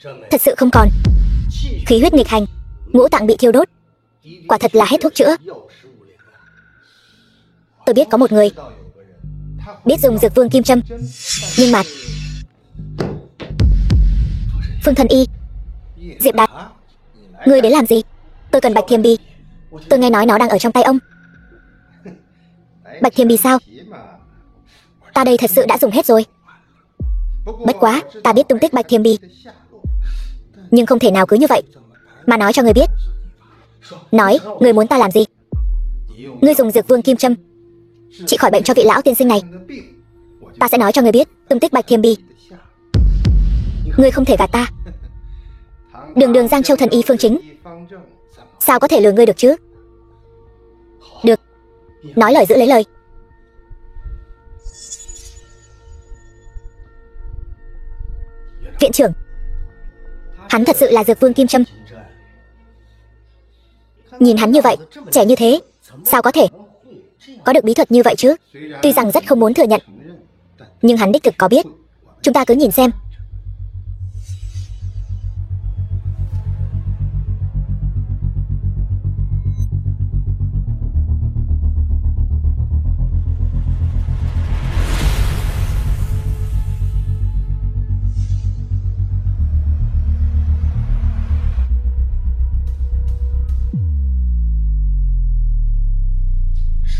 Thật sự không còn. Khí huyết nghịch hành, ngũ tạng bị thiêu đốt, quả thật là hết thuốc chữa. Tôi biết có một người biết dùng dược vương kim châm, nhưng mà Phương Thần Y, Diệp Đạt, ngươi đến làm gì? Tôi cần Bạch Thiềm Bì. Tôi nghe nói nó đang ở trong tay ông. Bạch Thiềm Bì sao? Ta đây thật sự đã dùng hết rồi. Bất quá, ta biết tung tích Bạch Thiềm Bì, nhưng không thể nào cứ như vậy mà nói cho người biết. Nói, người muốn ta làm gì? Ngươi dùng dược vương kim châm trị khỏi bệnh cho vị lão tiên sinh này, ta sẽ nói cho người biết tung tích Bạch Thiềm Bì. Ngươi không thể gạt ta. Đường đường Giang Châu thần y phương chính, sao có thể lừa ngươi được chứ? Được, nói lời giữ lấy lời. Viện trưởng, hắn thật sự là dược vương kim châm. Nhìn hắn như vậy, trẻ như thế, sao có thể có được bí thuật như vậy chứ? Tuy rằng rất không muốn thừa nhận, nhưng hắn đích thực có biết. Chúng ta cứ nhìn xem.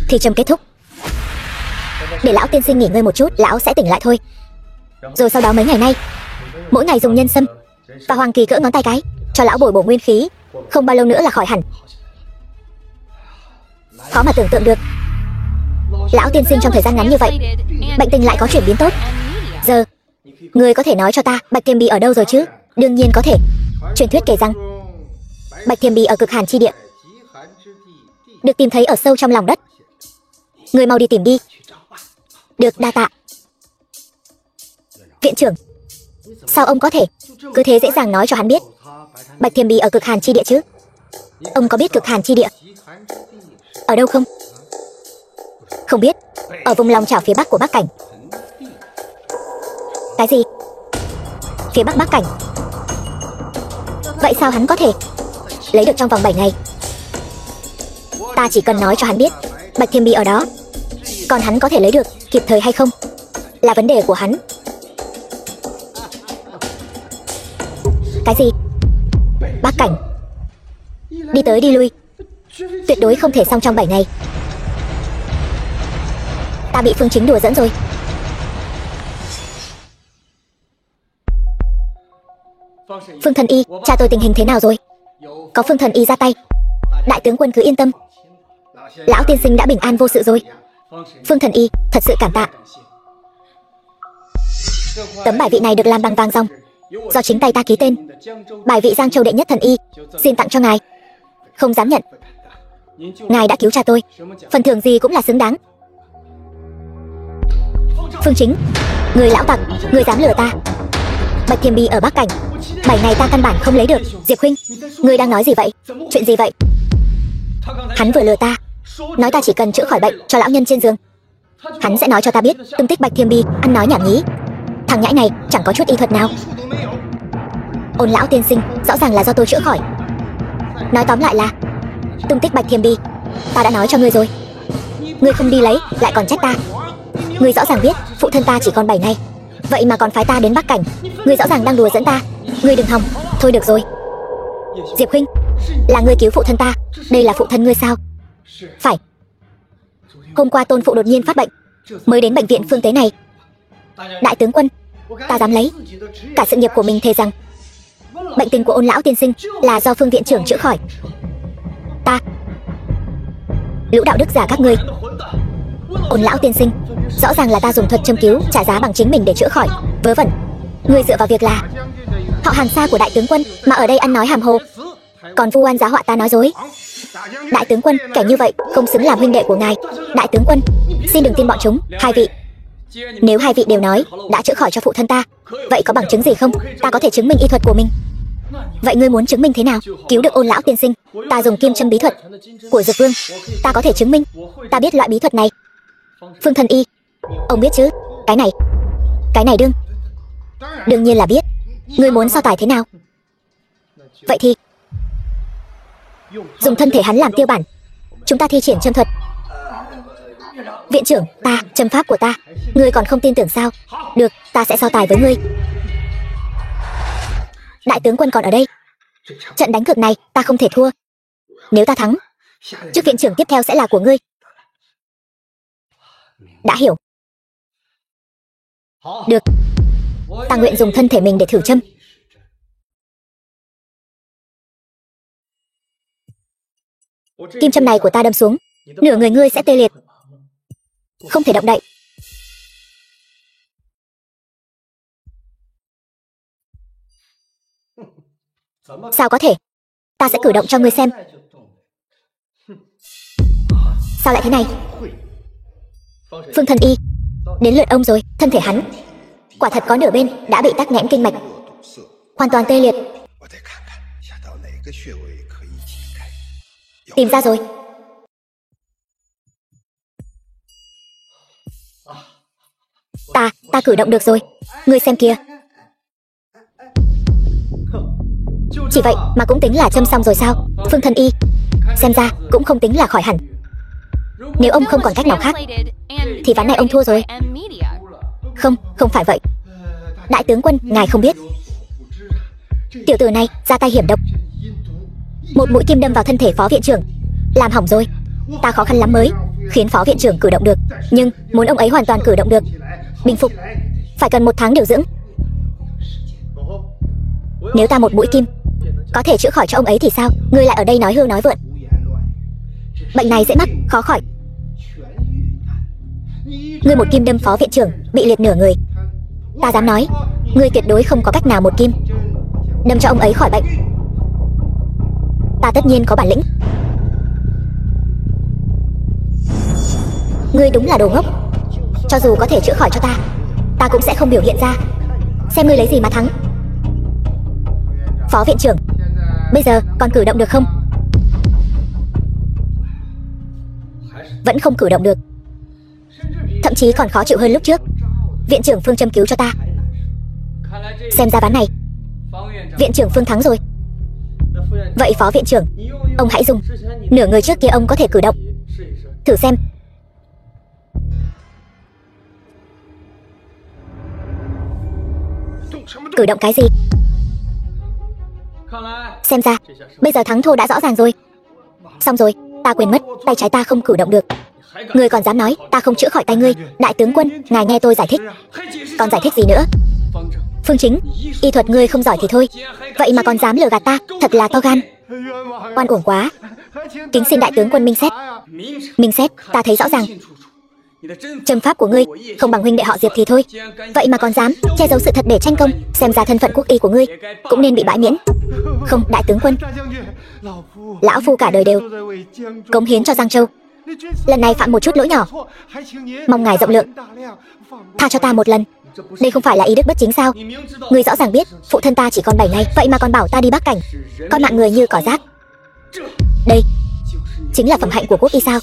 Thi châm kết thúc, để lão tiên sinh nghỉ ngơi một chút, lão sẽ tỉnh lại thôi. Rồi sau đó mấy ngày nay, mỗi ngày dùng nhân sâm và hoàng kỳ cỡ ngón tay cái cho lão bồi bổ nguyên khí, không bao lâu nữa là khỏi hẳn. Khó mà tưởng tượng được, lão tiên sinh trong thời gian ngắn như vậy, bệnh tình lại có chuyển biến tốt. Giờ, người có thể nói cho ta Bạch Thiềm Bì ở đâu rồi chứ? Đương nhiên có thể. Truyền thuyết kể rằng Bạch Thiềm Bì ở cực hàn chi địa, được tìm thấy ở sâu trong lòng đất. Người mau đi tìm đi. Được, đa tạ. Viện trưởng, sao ông có thể cứ thế dễ dàng nói cho hắn biết Bạch Thiềm Bì ở cực hàn chi địa chứ? Ông có biết cực hàn chi địa ở đâu không? Không biết. Ở vùng lòng chảo phía bắc của Bắc Cảnh. Cái gì? Phía bắc Bắc Cảnh? Vậy sao hắn có thể lấy được trong vòng 7 ngày? Ta chỉ cần nói cho hắn biết Bạch Thiềm Bì ở đó, còn hắn có thể lấy được kịp thời hay không là vấn đề của hắn. Cái gì? Bắc Cảnh? Đi tới đi lui, tuyệt đối không thể xong trong 7 ngày. Ta bị Phương Chính đùa dẫn rồi. Phương Thần Y, cha tôi tình hình thế nào rồi? Có Phương Thần Y ra tay, đại tướng quân cứ yên tâm, lão tiên sinh đã bình an vô sự rồi. Phương Thần Y, thật sự cảm tạ. Tấm bài vị này được làm bằng vàng ròng, do chính tay ta ký tên. Bài vị Giang Châu đệ nhất thần y, xin tặng cho ngài. Không dám nhận. Ngài đã cứu cha tôi, phần thưởng gì cũng là xứng đáng. Phương Chính, người lão tặc, người dám lừa ta. Bạch Thiềm Bì ở Bắc Cảnh, 7 ngày ta căn bản không lấy được. Diệp huynh, người đang nói gì vậy? Chuyện gì vậy? Hắn vừa lừa ta, nói ta chỉ cần chữa khỏi bệnh cho lão nhân trên giường, hắn sẽ nói cho ta biết tung tích Bạch Thiềm Bì. Ăn nói nhảm nhí. Thằng nhãi này chẳng có chút y thuật nào. Ôn lão tiên sinh, rõ ràng là do tôi chữa khỏi. Nói tóm lại là tung tích Bạch Thiềm Bì ta đã nói cho ngươi rồi. Ngươi không đi lấy lại còn trách ta. Ngươi rõ ràng biết phụ thân ta chỉ còn 7 ngày, vậy mà còn phái ta đến Bắc Cảnh. Ngươi rõ ràng đang đùa dẫn ta. Ngươi đừng hòng. Thôi được rồi. Diệp huynh, là ngươi cứu phụ thân ta. Đây là phụ thân ngươi sao? Phải. Hôm qua tôn phụ đột nhiên phát bệnh, mới đến bệnh viện phương Tế này. Đại tướng quân, ta dám lấy cả sự nghiệp của mình thề rằng bệnh tình của Ôn lão tiên sinh là do Phương viện trưởng chữa khỏi. Ta, lũ đạo đức giả các ngươi. Ôn lão tiên sinh, rõ ràng là ta dùng thuật châm cứu trả giá bằng chính mình để chữa khỏi. Vớ vẩn. Ngươi dựa vào việc là họ hàng xa của đại tướng quân mà ở đây ăn nói hàm hồ, còn vu oan giá họa ta nói dối. Đại tướng quân, kẻ như vậy không xứng làm huynh đệ của ngài. Đại tướng quân, xin đừng tin bọn chúng. Hai vị, nếu hai vị đều nói đã chữa khỏi cho phụ thân ta, vậy có bằng chứng gì không? Ta có thể chứng minh y thuật của mình. Vậy ngươi muốn chứng minh thế nào? Cứu được Ôn lão tiên sinh, ta dùng kim châm bí thuật của Dược Vương, ta có thể chứng minh ta biết loại bí thuật này. Phương Thần Y, ông biết chứ? Cái này đương nhiên là biết. Ngươi muốn so tài thế nào? Vậy thì dùng thân thể hắn làm tiêu bản, chúng ta thi triển châm thuật. Viện trưởng, châm pháp của ta, ngươi còn không tin tưởng sao? Được, ta sẽ so tài với ngươi. Đại tướng quân còn ở đây. Trận đánh cược này ta không thể thua. Nếu ta thắng, chức viện trưởng tiếp theo sẽ là của ngươi. Đã hiểu. Được, ta nguyện dùng thân thể mình để thử châm. Kim châm này của ta đâm xuống, nửa người ngươi sẽ tê liệt, không thể động đậy. Sao có thể? Ta sẽ cử động cho ngươi xem. Sao lại thế này? Phương Thần Y, đến lượt ông rồi. Thân thể hắn quả thật có nửa bên đã bị tắc nghẽn kinh mạch, hoàn toàn tê liệt. Tìm ra rồi. Ta cử động được rồi. Ngươi xem kìa. Chỉ vậy mà cũng tính là châm xong rồi sao? Phương Thần Y, xem ra cũng không tính là khỏi hẳn. Nếu ông không còn cách nào khác thì ván này ông thua rồi. Không phải vậy. Đại tướng quân, ngài không biết, tiểu tử này ra tay hiểm độc. Một mũi kim đâm vào thân thể phó viện trưởng, làm hỏng rồi. Ta khó khăn lắm mới khiến phó viện trưởng cử động được, nhưng muốn ông ấy hoàn toàn cử động được, bình phục, phải cần 1 tháng điều dưỡng. Nếu ta một mũi kim có thể chữa khỏi cho ông ấy thì sao? Ngươi lại ở đây nói hưu nói vượn. Bệnh này dễ mắc, khó khỏi. Ngươi một kim đâm phó viện trưởng bị liệt nửa người. Ta dám nói, ngươi tuyệt đối không có cách nào một kim đâm cho ông ấy khỏi bệnh. Ta tất nhiên có bản lĩnh. Ngươi đúng là đồ ngốc. Cho dù có thể chữa khỏi cho ta cũng sẽ không biểu hiện ra. Xem ngươi lấy gì mà thắng. Phó viện trưởng, bây giờ còn cử động được không? Vẫn không cử động được, thậm chí còn khó chịu hơn lúc trước. Viện trưởng Phương châm cứu cho ta. Xem ra ván này viện trưởng Phương thắng rồi. Vậy phó viện trưởng, ông hãy dùng nửa người trước kia ông có thể cử động, thử xem. Cử động cái gì? Xem ra bây giờ thắng thua đã rõ ràng rồi. Xong rồi, ta quên mất, tay trái ta không cử động được. Ngươi còn dám nói ta không chữa khỏi tay ngươi? Đại tướng quân, ngài nghe tôi giải thích. Còn giải thích gì nữa? Phương Chính, y thuật ngươi không giỏi thì thôi, vậy mà còn dám lừa gạt ta, thật là to gan. Oan uổng quá. Kính xin đại tướng quân minh xét. Minh xét, ta thấy rõ ràng châm pháp của ngươi không bằng huynh đệ họ Diệp thì thôi, vậy mà còn dám che giấu sự thật để tranh công. Xem ra thân phận quốc y của ngươi cũng nên bị bãi miễn. Không, đại tướng quân, lão phu cả đời đều cống hiến cho Giang Châu, lần này phạm một chút lỗi nhỏ, mong ngài rộng lượng, tha cho ta một lần. Đây không phải là ý đức bất chính sao? Ngươi rõ ràng biết phụ thân ta chỉ còn 7 ngày, vậy mà còn bảo ta đi Bắc Cảnh, coi mạng người như cỏ rác. Đây chính là phẩm hạnh của quốc y sao?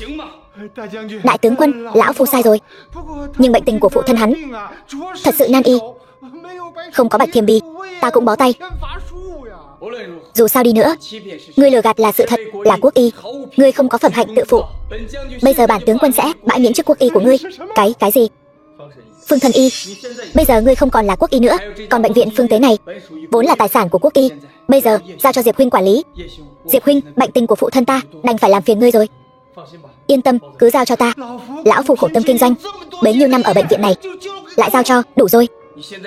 Đại tướng quân, lão phu sai rồi, nhưng bệnh tình của phụ thân hắn thật sự nan y, không có Bạch Thiềm Bì ta cũng bó tay. Dù sao đi nữa, ngươi lừa gạt là sự thật, là quốc y, ngươi không có phẩm hạnh tự phụ. Bây giờ bản tướng quân sẽ bãi miễn chức quốc y của ngươi. Cái gì? Phương Thần Y, bây giờ ngươi không còn là quốc y nữa, còn bệnh viện Phương Tế này vốn là tài sản của quốc y, bây giờ giao cho Diệp huynh quản lý. Diệp huynh, bệnh tình của phụ thân ta đành phải làm phiền ngươi rồi. Yên tâm, cứ giao cho ta. Lão phu khổ tâm kinh doanh bấy nhiêu năm ở bệnh viện này, lại giao cho, đủ rồi.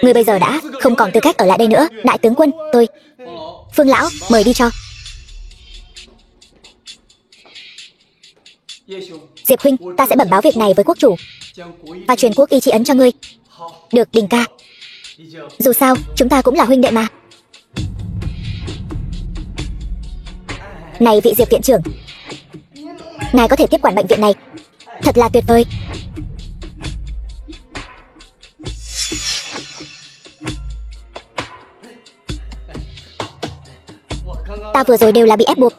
Ngươi bây giờ đã không còn tư cách ở lại đây nữa. Đại tướng quân, tôi Phương lão, mời đi cho. Diệp huynh, ta sẽ bẩm báo việc này với quốc chủ và truyền quốc y tri ấn cho ngươi. Được, Đình ca. Dù sao, chúng ta cũng là huynh đệ mà. Này vị Diệp viện trưởng, ngài có thể tiếp quản bệnh viện này, thật là tuyệt vời. Ta vừa rồi đều là bị ép buộc,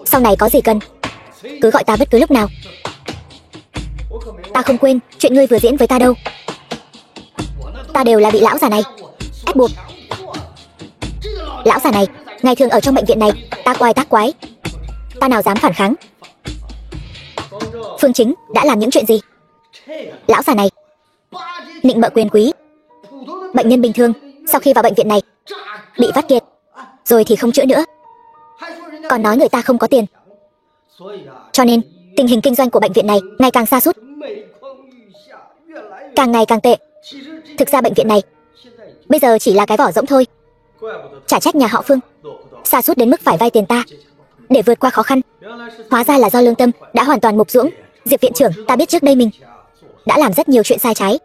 sau này có gì cần cứ gọi ta bất cứ lúc nào. Ta không quên chuyện ngươi vừa diễn với ta đâu. Ta đều là bị lão già này ép ép buộc. Lão già này, ngày thường ở trong bệnh viện này, tác oai tác quái, ta nào dám phản kháng. Phương Chính đã làm những chuyện gì? Lão già này nịnh bợ quyền quý. Bệnh nhân bình thường sau khi vào bệnh viện này bị vắt kiệt rồi thì không chữa nữa, còn nói người ta không có tiền. Cho nên tình hình kinh doanh của bệnh viện này ngày càng sa sút, càng ngày càng tệ. Thực ra bệnh viện này bây giờ chỉ là cái vỏ rỗng thôi. Chả trách nhà họ Phương sa sút đến mức phải vay tiền ta để vượt qua khó khăn. Hóa ra là do lương tâm đã hoàn toàn mục ruỗng. Diệp viện trưởng, ta biết trước đây mình đã làm rất nhiều chuyện sai trái.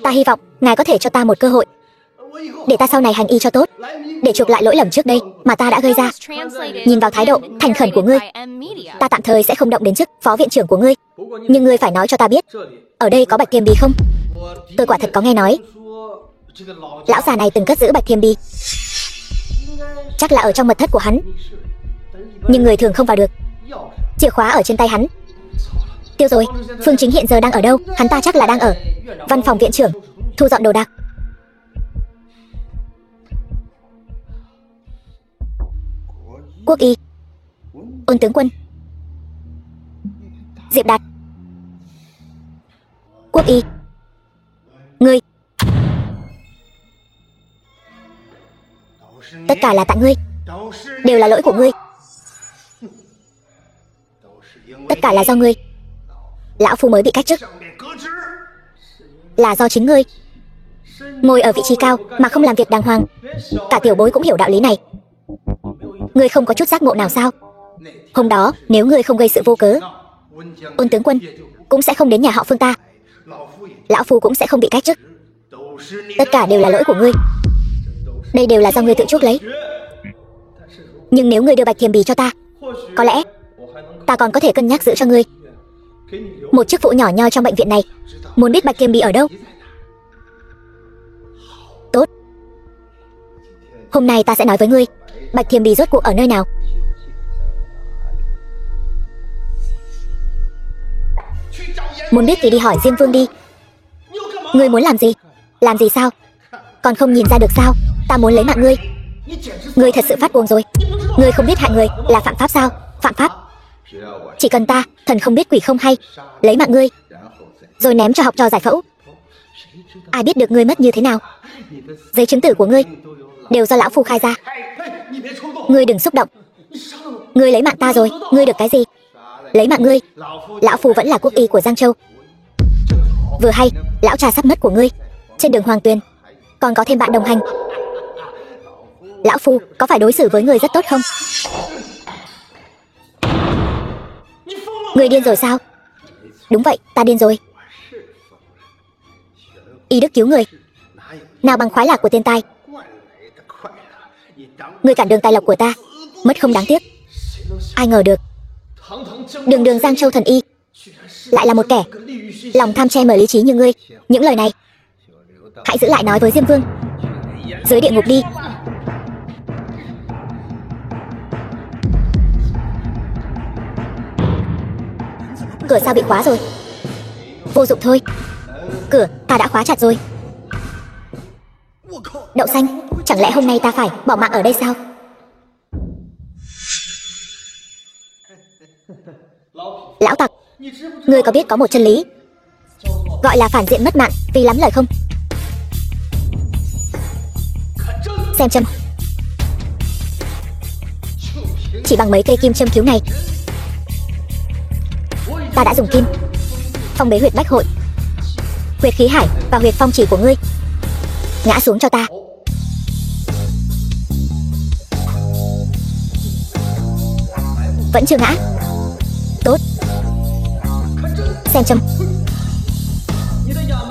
Ta hy vọng ngài có thể cho ta một cơ hội để ta sau này hành y cho tốt, để chuộc lại lỗi lầm trước đây mà ta đã gây ra. Nhìn vào thái độ thành khẩn của ngươi, ta tạm thời sẽ không động đến chức phó viện trưởng của ngươi, nhưng ngươi phải nói cho ta biết ở đây có bạch thiềm bì không? Tôi quả thật có nghe nói lão già này từng cất giữ bạch thiềm bì, chắc là ở trong mật thất của hắn, nhưng người thường không vào được. Chìa khóa ở trên tay hắn. Tiêu rồi, Phương Chính hiện giờ đang ở đâu? Hắn ta chắc là đang ở văn phòng viện trưởng thu dọn đồ đạc. Quốc y, Ôn tướng quân, Diệp Đạt. Quốc y, ngươi, tất cả là tại ngươi, đều là lỗi của ngươi, tất cả là do ngươi. Lão phu mới bị cách chức là do chính ngươi. Ngồi ở vị trí cao mà không làm việc đàng hoàng, cả tiểu bối cũng hiểu đạo lý này. Ngươi không có chút giác ngộ nào sao? Hôm đó nếu ngươi không gây sự vô cớ, Ôn tướng quân cũng sẽ không đến nhà họ Phương ta, lão phu cũng sẽ không bị cách chức. Tất cả đều là lỗi của ngươi. Đây đều là do ngươi tự chuốc lấy. Nhưng nếu ngươi đưa bạch thiềm bì cho ta, có lẽ ta còn có thể cân nhắc giữ cho ngươi một chức vụ nhỏ nhoi trong bệnh viện này. Muốn biết bạch thiềm bì ở đâu? Tốt, hôm nay ta sẽ nói với ngươi bạch thiềm bì rốt cuộc ở nơi nào. Muốn biết thì đi hỏi Diêm Vương đi. Ngươi muốn làm gì? Làm gì sao? Còn không nhìn ra được sao? Ta muốn lấy mạng ngươi. Ngươi thật sự phát cuồng rồi. Ngươi không biết hại người là phạm pháp sao? Phạm pháp. Chỉ cần ta, thần không biết quỷ không hay, lấy mạng ngươi rồi ném cho học trò giải phẫu, ai biết được ngươi mất như thế nào. Giấy chứng tử của ngươi đều do lão phu khai ra. Ngươi đừng xúc động. Ngươi lấy mạng ta rồi, ngươi được cái gì? Lấy mạng ngươi, lão phu vẫn là quốc y của Giang Châu. Vừa hay, lão trà sắp mất của ngươi, trên đường Hoàng Tuyền còn có thêm bạn đồng hành. Lão phu có phải đối xử với ngươi rất tốt không? Ngươi điên rồi sao? Đúng vậy, ta điên rồi. Y đức cứu người nào bằng khoái lạc của tiền tài. Ngươi cản đường tài lộc của ta, mất không đáng tiếc. Ai ngờ được đường đường Giang Châu thần y lại là một kẻ lòng tham che mở lý trí như ngươi. Những lời này hãy giữ lại nói với Diêm Vương. Dưới địa ngục đi. Cửa sao bị khóa rồi? Vô dụng thôi, cửa ta đã khóa chặt rồi. Đậu xanh, chẳng lẽ hôm nay ta phải bỏ mạng ở đây sao? Lão tặc, ngươi có biết có một chân lý gọi là phản diện mất mạng vì lắm lời không? Xem châm. Chỉ bằng mấy cây kim châm cứu này, ta đã dùng kim phong bế huyệt bách hội, huyệt khí hải và huyệt phong chỉ của ngươi. Ngã xuống cho ta. Vẫn chưa ngã. Tốt. Xem châm.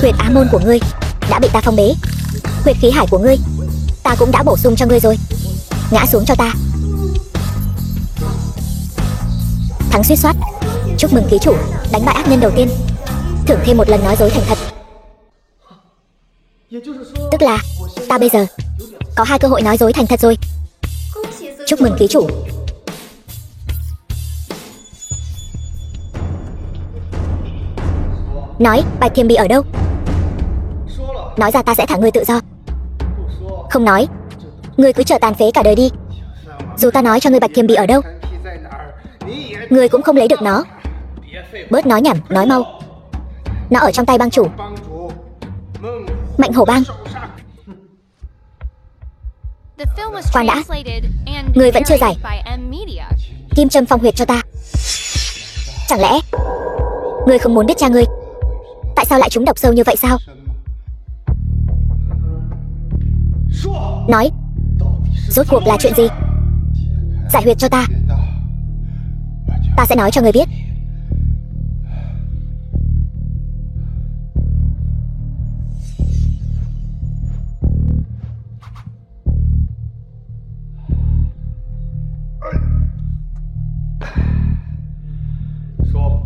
Huyệt á môn của ngươi đã bị ta phong bế, huyệt khí hải của ngươi ta cũng đã bổ sung cho ngươi rồi. Ngã xuống cho ta. Thắng suýt soát. Chúc mừng ký chủ đánh bại ác nhân đầu tiên. Thưởng thêm một lần nói dối thành thật. Tức là ta bây giờ có 2 cơ hội nói dối thành thật rồi. Chúc mừng ký chủ. Nói bạch thiềm bì ở đâu? Nói ra ta sẽ thả ngươi tự do. Không nói. Ngươi cứ chờ tàn phế cả đời đi. Dù ta nói cho ngươi Bạch Thiềm Bì ở đâu, ngươi cũng không lấy được nó. Bớt nói nhảm, nói mau. Nó ở trong tay bang chủ Mạnh Hổ Bang. Khoan đã, ngươi vẫn chưa giải Kim Châm Phong huyệt cho ta. Chẳng lẽ ngươi không muốn biết cha ngươi tại sao lại trúng độc sâu như vậy sao? Nói, rốt cuộc là chuyện gì? Giải huyệt cho ta. Ta sẽ nói cho ngươi biết.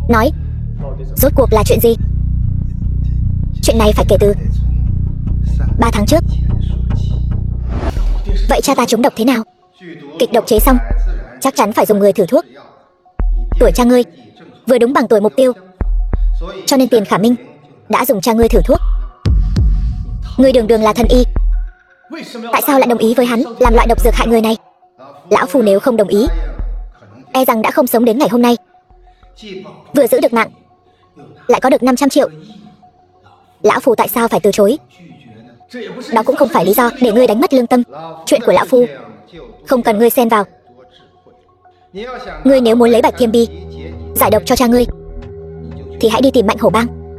Nói, rốt cuộc là chuyện gì? Chuyện này phải kể từ 3 tháng trước. Vậy cha ta trúng độc thế nào? Kịch độc chế xong, chắc chắn phải dùng người thử thuốc. Tuổi cha ngươi vừa đúng bằng tuổi mục tiêu, cho nên Tiền Khả Minh đã dùng cha ngươi thử thuốc. Ngươi đường đường là thần y, tại sao lại đồng ý với hắn làm loại độc dược hại người này? Lão phu nếu không đồng ý, e rằng đã không sống đến ngày hôm nay. Vừa giữ được mạng, lại có được 500 triệu. Lão phu tại sao phải từ chối? Đó cũng không phải lý do để ngươi đánh mất lương tâm. Chuyện của lão phu không cần ngươi xen vào. Ngươi nếu muốn lấy Bạch Thiềm Bì giải độc cho cha ngươi, thì hãy đi tìm Mạnh Hổ Bang.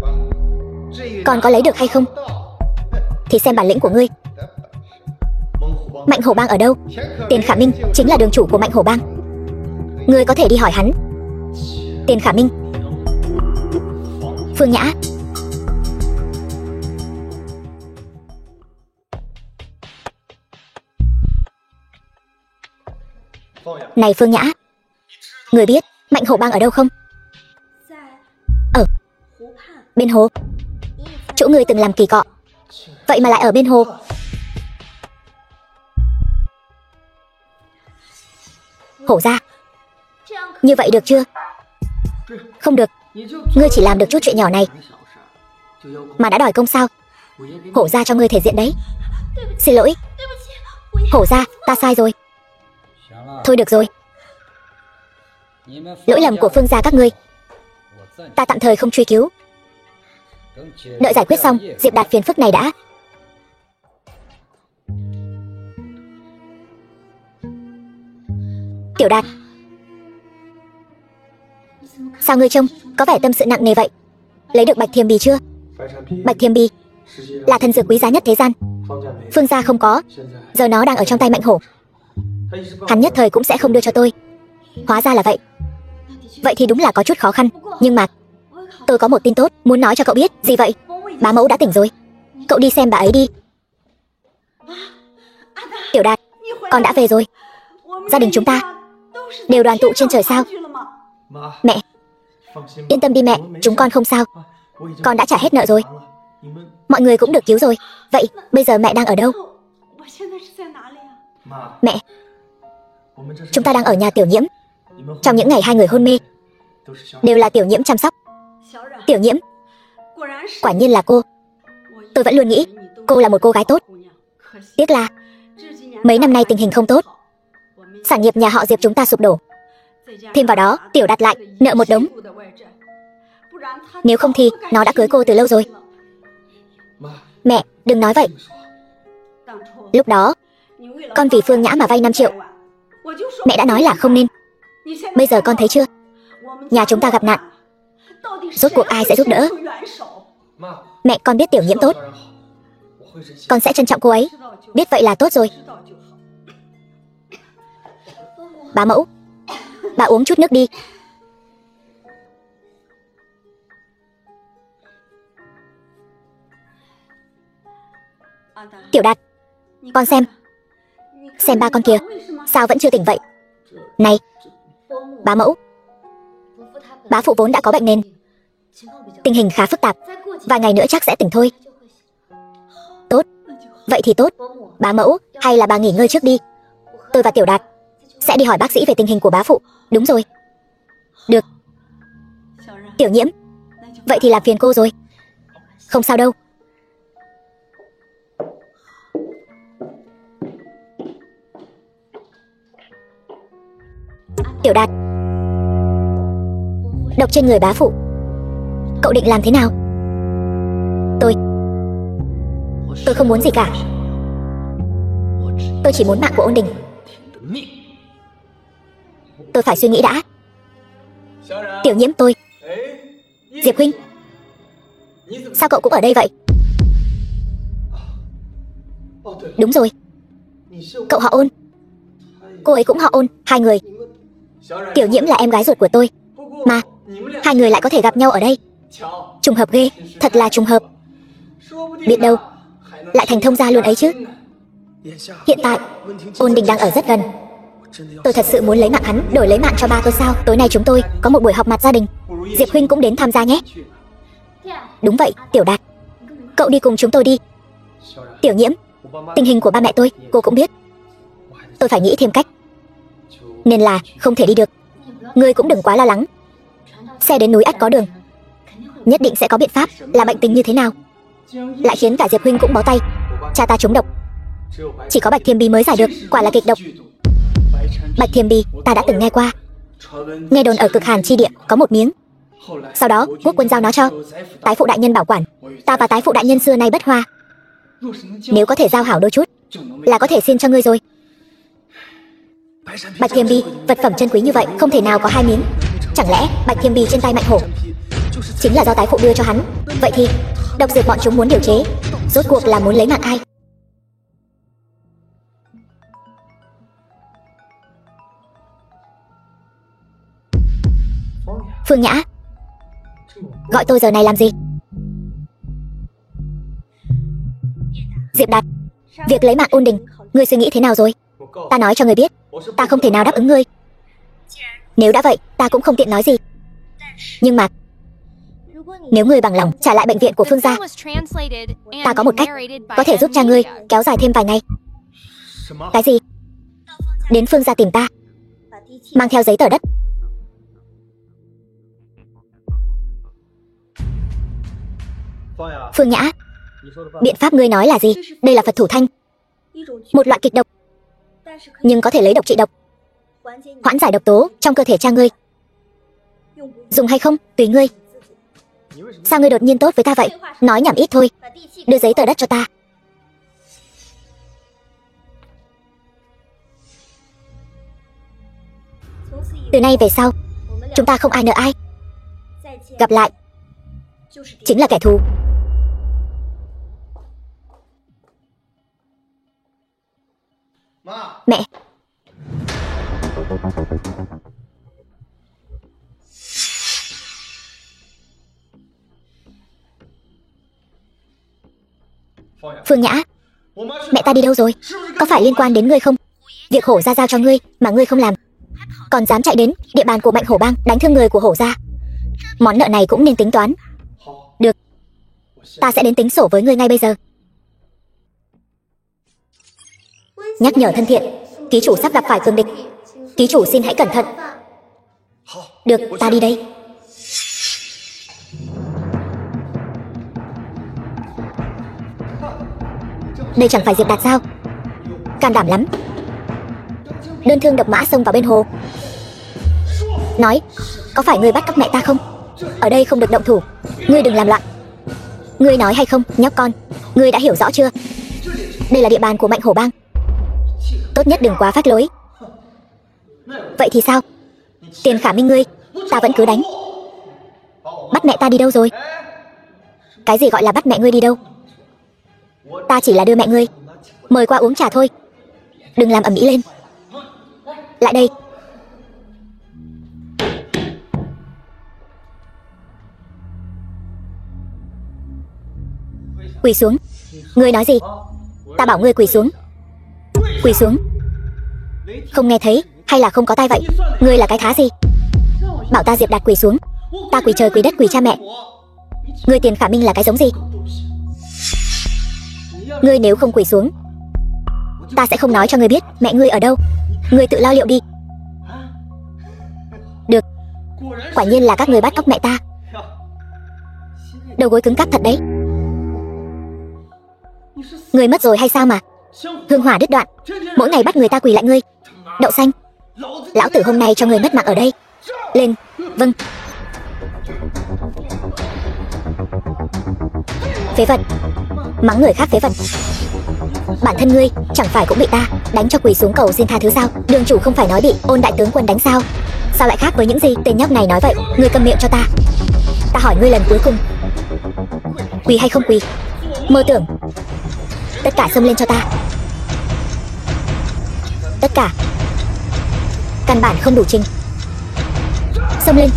Còn có lấy được hay không thì xem bản lĩnh của ngươi. Mạnh Hổ Bang ở đâu? Tiền Khả Minh chính là đường chủ của Mạnh Hổ Bang. Ngươi có thể đi hỏi hắn. Tiền Khả Minh. Phương Nhã. Này Phương Nhã, người biết Mạnh Hổ Bang ở đâu không? Ở bên hồ. Chỗ người từng làm kỳ cọ, vậy mà lại ở bên hồ. Hổ ra. Như vậy được chưa? Không được. Ngươi chỉ làm được chút chuyện nhỏ này mà đã đòi công sao? Hổ ra cho ngươi thể diện đấy. Xin lỗi Hổ ra, ta sai rồi. Thôi được rồi, lỗi lầm của Phương gia các ngươi, ta tạm thời không truy cứu. Đợi giải quyết xong Diệp Đạt phiền phức này đã. Tiểu Đạt, sao ngươi trông có vẻ tâm sự nặng nề vậy? Lấy được Bạch Thiềm Bì chưa? Bạch Thiềm Bì là thần dược quý giá nhất thế gian, Phương gia không có. Giờ nó đang ở trong tay Mạnh Hổ, hắn nhất thời cũng sẽ không đưa cho tôi. Hóa ra là vậy. Vậy thì đúng là có chút khó khăn. Nhưng mà tôi có một tin tốt muốn nói cho cậu biết. Gì vậy? Bá mẫu đã tỉnh rồi, cậu đi xem bà ấy đi. Tiểu Đạt, con đã về rồi. Gia đình chúng ta đều đoàn tụ trên trời sao? Mẹ yên tâm đi mẹ, chúng con không sao. Con đã trả hết nợ rồi, mọi người cũng được cứu rồi. Vậy bây giờ mẹ đang ở đâu? Mẹ, chúng ta đang ở nhà Tiểu Nhiễm. Trong những ngày hai người hôn mê đều là Tiểu Nhiễm chăm sóc. Tiểu Nhiễm, quả nhiên là cô. Tôi vẫn luôn nghĩ cô là một cô gái tốt. Tiếc là mấy năm nay tình hình không tốt, sản nghiệp nhà họ Diệp chúng ta sụp đổ. Thêm vào đó Tiểu Đạt lại nợ một đống. Nếu không thì nó đã cưới cô từ lâu rồi. Mẹ, đừng nói vậy. Lúc đó con vì Phương Nhã mà vay 5 triệu. Mẹ đã nói là không nên. Bây giờ con thấy chưa, nhà chúng ta gặp nạn, rốt cuộc ai sẽ giúp đỡ? Mẹ, con biết Tiểu Nhiễm tốt, con sẽ trân trọng cô ấy. Biết vậy là tốt rồi. Bá mẫu, bà uống chút nước đi. Tiểu Đạt, con xem ba con kìa, sao vẫn chưa tỉnh vậy? Này bá mẫu, bá phụ vốn đã có bệnh nền, tình hình khá phức tạp, vài ngày nữa chắc sẽ tỉnh thôi. Tốt, vậy thì tốt. Bá mẫu, hay là bà nghỉ ngơi trước đi, tôi và Tiểu Đạt sẽ đi hỏi bác sĩ về tình hình của bá phụ. Đúng rồi. Được. Tiểu Nhiễm, vậy thì làm phiền cô rồi. Không sao đâu. Tiểu Đạt, độc trên người bá phụ, cậu định làm thế nào? Tôi không muốn gì cả. Tôi chỉ muốn mạng của Ôn Đình. Tôi phải suy nghĩ đã. Tiểu Nhiễm, tôi. Diệp huynh, sao cậu cũng ở đây vậy? Đúng rồi, cậu họ Ôn, cô ấy cũng họ Ôn, hai người. Tiểu Nhiễm là em gái ruột của tôi, mà hai người lại có thể gặp nhau ở đây. Trùng hợp ghê, thật là trùng hợp. Biết đâu lại thành thông gia luôn ấy chứ. Hiện tại Ôn Đình đang ở rất gần. Tôi thật sự muốn lấy mạng hắn đổi lấy mạng cho ba tôi sao? Tối nay chúng tôi có một buổi họp mặt gia đình, Diệp huynh cũng đến tham gia nhé. Đúng vậy, Tiểu Đạt, cậu đi cùng chúng tôi đi. Tiểu Nhiễm, tình hình của ba mẹ tôi cô cũng biết. Tôi phải nghĩ thêm cách, nên là không thể đi được. Ngươi cũng đừng quá lo lắng. Xe đến núi ắt có đường, nhất định sẽ có biện pháp. Là bệnh tình như thế nào lại khiến cả Diệp huynh cũng bó tay? Cha ta trúng độc, chỉ có Bạch Thiềm Bì mới giải được, quả là kịch độc. Bạch Thiềm Bì ta đã từng nghe qua, nghe đồn ở Cực Hàn chi địa có một miếng. Sau đó quốc quân giao nó cho tái phụ đại nhân bảo quản. Ta và tái phụ đại nhân xưa nay bất hòa, nếu có thể giao hảo đôi chút là có thể xin cho ngươi rồi. Bạch Thiềm Bì, vật phẩm chân quý như vậy không thể nào có hai miếng. Chẳng lẽ Bạch Thiềm Bì trên tay Mạnh Hổ chính là do tái phụ đưa cho hắn? Vậy thì độc dược bọn chúng muốn điều chế, rốt cuộc là muốn lấy mạng ai? Phương Nhã, gọi tôi giờ này làm gì? Diệp Đạt, việc lấy mạng Ôn Đình, ngươi suy nghĩ thế nào rồi? Ta nói cho ngươi biết, ta không thể nào đáp ứng ngươi. Nếu đã vậy, ta cũng không tiện nói gì. Nhưng mà nếu ngươi bằng lòng trả lại bệnh viện của Phương gia, ta có một cách có thể giúp cha ngươi kéo dài thêm vài ngày. Cái gì? Đến Phương gia tìm ta, mang theo giấy tờ đất. Phương Nhã, biện pháp ngươi nói là gì? Đây là Phật thủ thanh, một loại kịch độc, nhưng có thể lấy độc trị độc, hoãn giải độc tố trong cơ thể cha ngươi. Dùng hay không, tùy ngươi. Sao ngươi đột nhiên tốt với ta vậy? Nói nhảm ít thôi. Đưa giấy tờ đất cho ta. Từ nay về sau, chúng ta không ai nợ ai. Gặp lại chính là kẻ thù. Mẹ. Phương Nhã, mẹ ta đi đâu rồi? Có phải liên quan đến ngươi không? Việc Hổ gia giao cho ngươi mà ngươi không làm, còn dám chạy đến địa bàn của Mạnh Hổ bang đánh thương người của Hổ gia. Món nợ này cũng nên tính toán. Được, ta sẽ đến tính sổ với ngươi ngay bây giờ. Nhắc nhở thân thiện, ký chủ sắp gặp phải cường địch, ký chủ xin hãy cẩn thận. Được, ta đi đây. Đây chẳng phải Diệp Đạt sao? Can đảm lắm, đơn thương độc mã xông vào bên hồ. Nói, có phải ngươi bắt cóc mẹ ta không? Ở đây không được động thủ, ngươi đừng làm loạn. Ngươi nói hay không, nhóc con? Ngươi đã hiểu rõ chưa? Đây là địa bàn của Mạnh Hổ bang, tốt nhất đừng quá phách lối. Vậy thì sao? Tiền Khả Minh ngươi, ta vẫn cứ đánh. Bắt mẹ ta đi đâu rồi? Cái gì gọi là bắt mẹ ngươi đi đâu? Ta chỉ là đưa mẹ ngươi mời qua uống trà thôi. Đừng làm ầm ĩ lên. Lại đây. Quỳ xuống. Ngươi nói gì? Ta bảo ngươi quỳ xuống. Quỳ xuống. Không nghe thấy hay là không có tai vậy? Ngươi là cái thá gì? Bảo ta Diệp Đạt quỳ xuống. Ta quỳ trời quỳ đất quỳ cha mẹ. Ngươi Tiền Khả Minh là cái giống gì? Ngươi nếu không quỳ xuống, ta sẽ không nói cho ngươi biết mẹ ngươi ở đâu. Ngươi tự lo liệu đi. Được, quả nhiên là các ngươi bắt cóc mẹ ta. Đầu gối cứng cáp thật đấy. Ngươi mất rồi hay sao mà? Hương hỏa đứt đoạn, mỗi ngày bắt người ta quỳ lại ngươi. Đậu xanh, Lão tử hôm nay cho người mất mạng ở đây. Lên. Vâng. Phế vật. Mắng người khác phế vật. Bản thân ngươi chẳng phải cũng bị ta đánh cho quỳ xuống cầu xin tha thứ sao? Đường chủ không phải nói bị Ôn đại tướng quân đánh sao? Sao lại khác với những gì tên nhóc này nói vậy? Ngươi câm miệng cho ta. Ta hỏi ngươi lần cuối cùng, quỳ hay không quỳ? Mơ tưởng. Tất cả xông lên cho ta. Tất cả. Căn bản không đủ trình. Xông lên.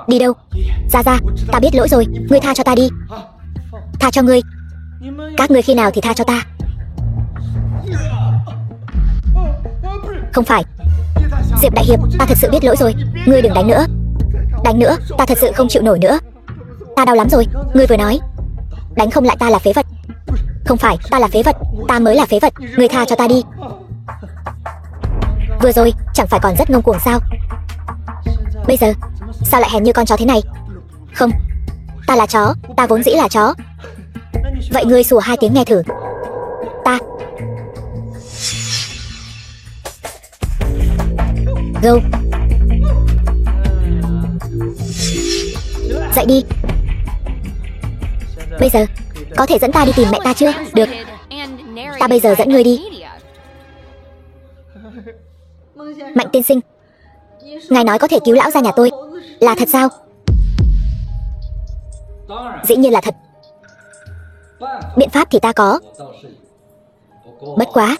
Đi đâu? Ra ra, ta biết lỗi rồi, ngươi tha cho ta đi. Tha cho ngươi. Các ngươi khi nào thì tha cho ta? Không phải. Diệp đại hiệp, ta thật sự biết lỗi rồi. Ngươi đừng đánh nữa. Đánh nữa, ta thật sự không chịu nổi nữa. Ta đau lắm rồi. Ngươi vừa nói đánh không lại ta là phế vật. Không phải, ta là phế vật. Ta mới là phế vật. Ngươi tha cho ta đi. Vừa rồi, chẳng phải còn rất ngông cuồng sao? Bây giờ, sao lại hèn như con chó thế này? Không, ta là chó. Ta vốn dĩ là chó. Vậy ngươi sủa 2 tiếng nghe thử. Ta. Gâu. Dậy đi. Bây giờ, có thể dẫn ta đi tìm mẹ ta chưa? Được. Ta bây giờ dẫn ngươi đi. Mạnh tiên sinh, ngài nói có thể cứu lão gia nhà tôi, là thật sao? Dĩ nhiên là thật. Biện pháp thì ta có. Bất quá,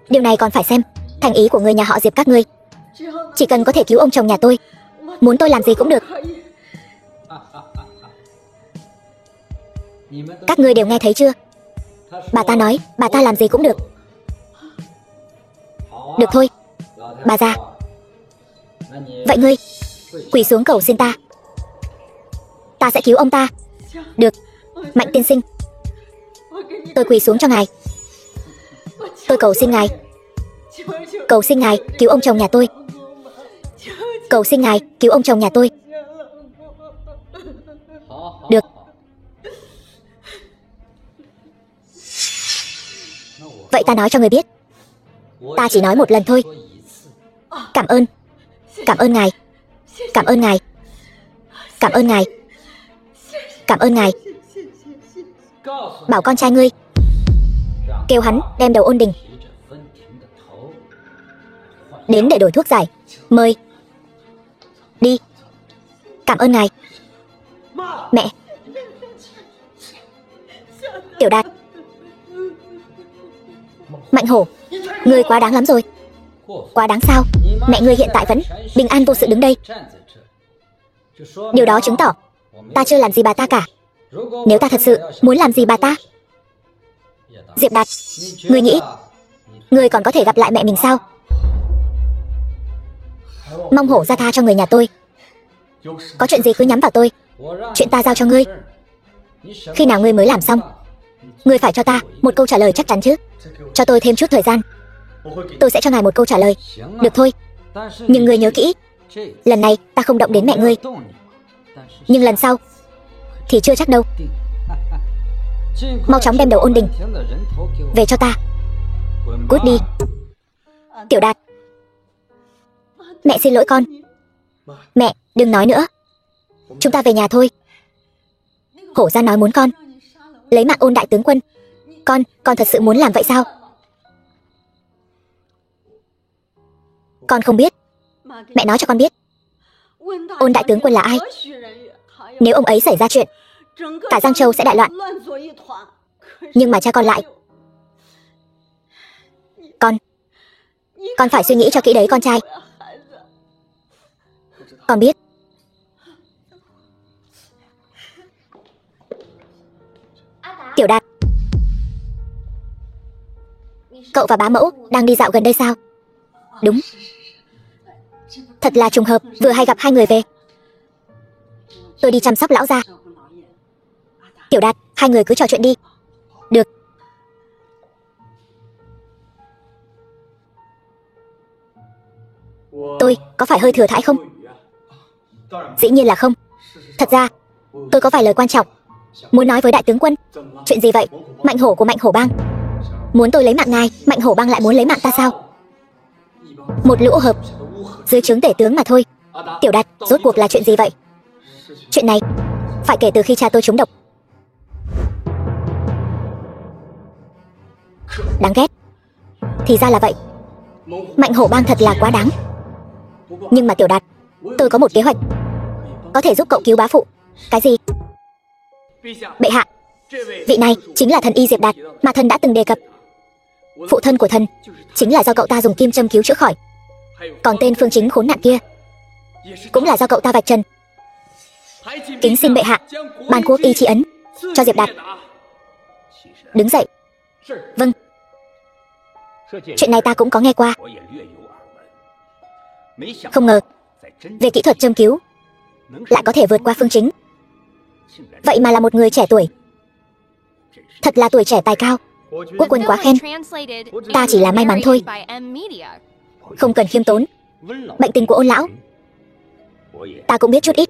điều này còn phải xem thành ý của người nhà họ Diệp các ngươi. Chỉ cần có thể cứu ông chồng nhà tôi, muốn tôi làm gì cũng được. Các ngươi đều nghe thấy chưa? Bà ta nói bà ta làm gì cũng được. Được thôi, bà già. Vậy ngươi quỳ xuống cầu xin ta. Ta sẽ cứu ông ta. Được, Mạnh tiên sinh, tôi quỳ xuống cho ngài. Tôi cầu xin ngài. Cầu xin ngài cứu ông chồng nhà tôi. Cầu xin ngài cứu ông chồng nhà tôi. Được. Vậy ta nói cho người biết. Ta chỉ nói một lần thôi. Cảm ơn. Cảm ơn ngài. Cảm ơn ngài. Cảm ơn ngài. Cảm ơn ngài. Bảo con trai ngươi kêu hắn đem đầu Ôn Đình đến để đổi thuốc giải. Mời. Đi. Cảm ơn ngài. Mẹ. Tiểu Đạt. Mạnh Hổ, ngươi quá đáng lắm rồi. Quá đáng sao? Mẹ ngươi hiện tại vẫn bình an vô sự đứng đây. Điều đó chứng tỏ ta chưa làm gì bà ta cả. Nếu ta thật sự muốn làm gì bà ta, Diệp Đạt, ngươi nghĩ ngươi còn có thể gặp lại mẹ mình sao? Mong Hổ ra tha cho người nhà tôi. Có chuyện gì cứ nhắm vào tôi. Chuyện ta giao cho ngươi. Khi nào ngươi mới làm xong? Ngươi phải cho ta một câu trả lời chắc chắn chứ. Cho tôi thêm chút thời gian. Tôi sẽ cho ngài một câu trả lời. Được thôi. Nhưng ngươi nhớ kỹ, lần này ta không động đến mẹ ngươi. Nhưng lần sau thì chưa chắc đâu. Mau chóng đem đầu Ôn Đình về cho ta. Cút đi. Tiểu Đạt. Mẹ xin lỗi con. Mẹ, đừng nói nữa. Chúng ta về nhà thôi. Hổ ra nói muốn con lấy mạng Ôn đại tướng quân. Con thật sự muốn làm vậy sao? Con không biết. Mẹ nói cho con biết. Ôn đại tướng quân là ai? Nếu ông ấy xảy ra chuyện, cả Giang Châu sẽ đại loạn. Nhưng mà cha con lại. Con phải suy nghĩ cho kỹ đấy con trai. Con biết. Tiểu Đạt, cậu và bá mẫu đang đi dạo gần đây sao? Đúng. Thật là trùng hợp, vừa hay gặp hai người về. Tôi đi chăm sóc lão gia. Tiểu Đạt, hai người cứ trò chuyện đi. Được. Tôi có phải hơi thừa thãi không? Dĩ nhiên là không. Thật ra, tôi có vài lời quan trọng muốn nói với đại tướng quân. Chuyện gì vậy? Mạnh hổ của Mạnh Hổ Bang muốn tôi lấy mạng ngài. Mạnh Hổ Bang lại muốn lấy mạng ta sao? Một lũ ô hợp dưới trướng tể tướng mà thôi. Tiểu Đạt, rốt cuộc là chuyện gì vậy? Chuyện này phải kể từ khi cha tôi trúng độc. Đáng ghét. Thì ra là vậy. Mạnh Hổ Bang thật là quá đáng. Nhưng mà Tiểu Đạt, tôi có một kế hoạch có thể giúp cậu cứu bá phụ. Cái gì? Bệ hạ, vị này chính là thần y Diệp Đạt mà thần đã từng đề cập. Phụ thân của thần chính là do cậu ta dùng kim châm cứu chữa khỏi. Còn tên Phương Chính khốn nạn kia cũng là do cậu ta vạch trần. Kính xin bệ hạ ban quốc y tri ấn cho Diệp Đạt. Đứng dậy. Vâng. Chuyện này ta cũng có nghe qua. Không ngờ về kỹ thuật châm cứu lại có thể vượt qua Phương Chính. Vậy mà là một người trẻ tuổi. Thật là tuổi trẻ tài cao. Quốc quân quá khen. Ta chỉ là may mắn thôi. Không cần khiêm tốn. Bệnh tình của Ôn lão ta cũng biết chút ít.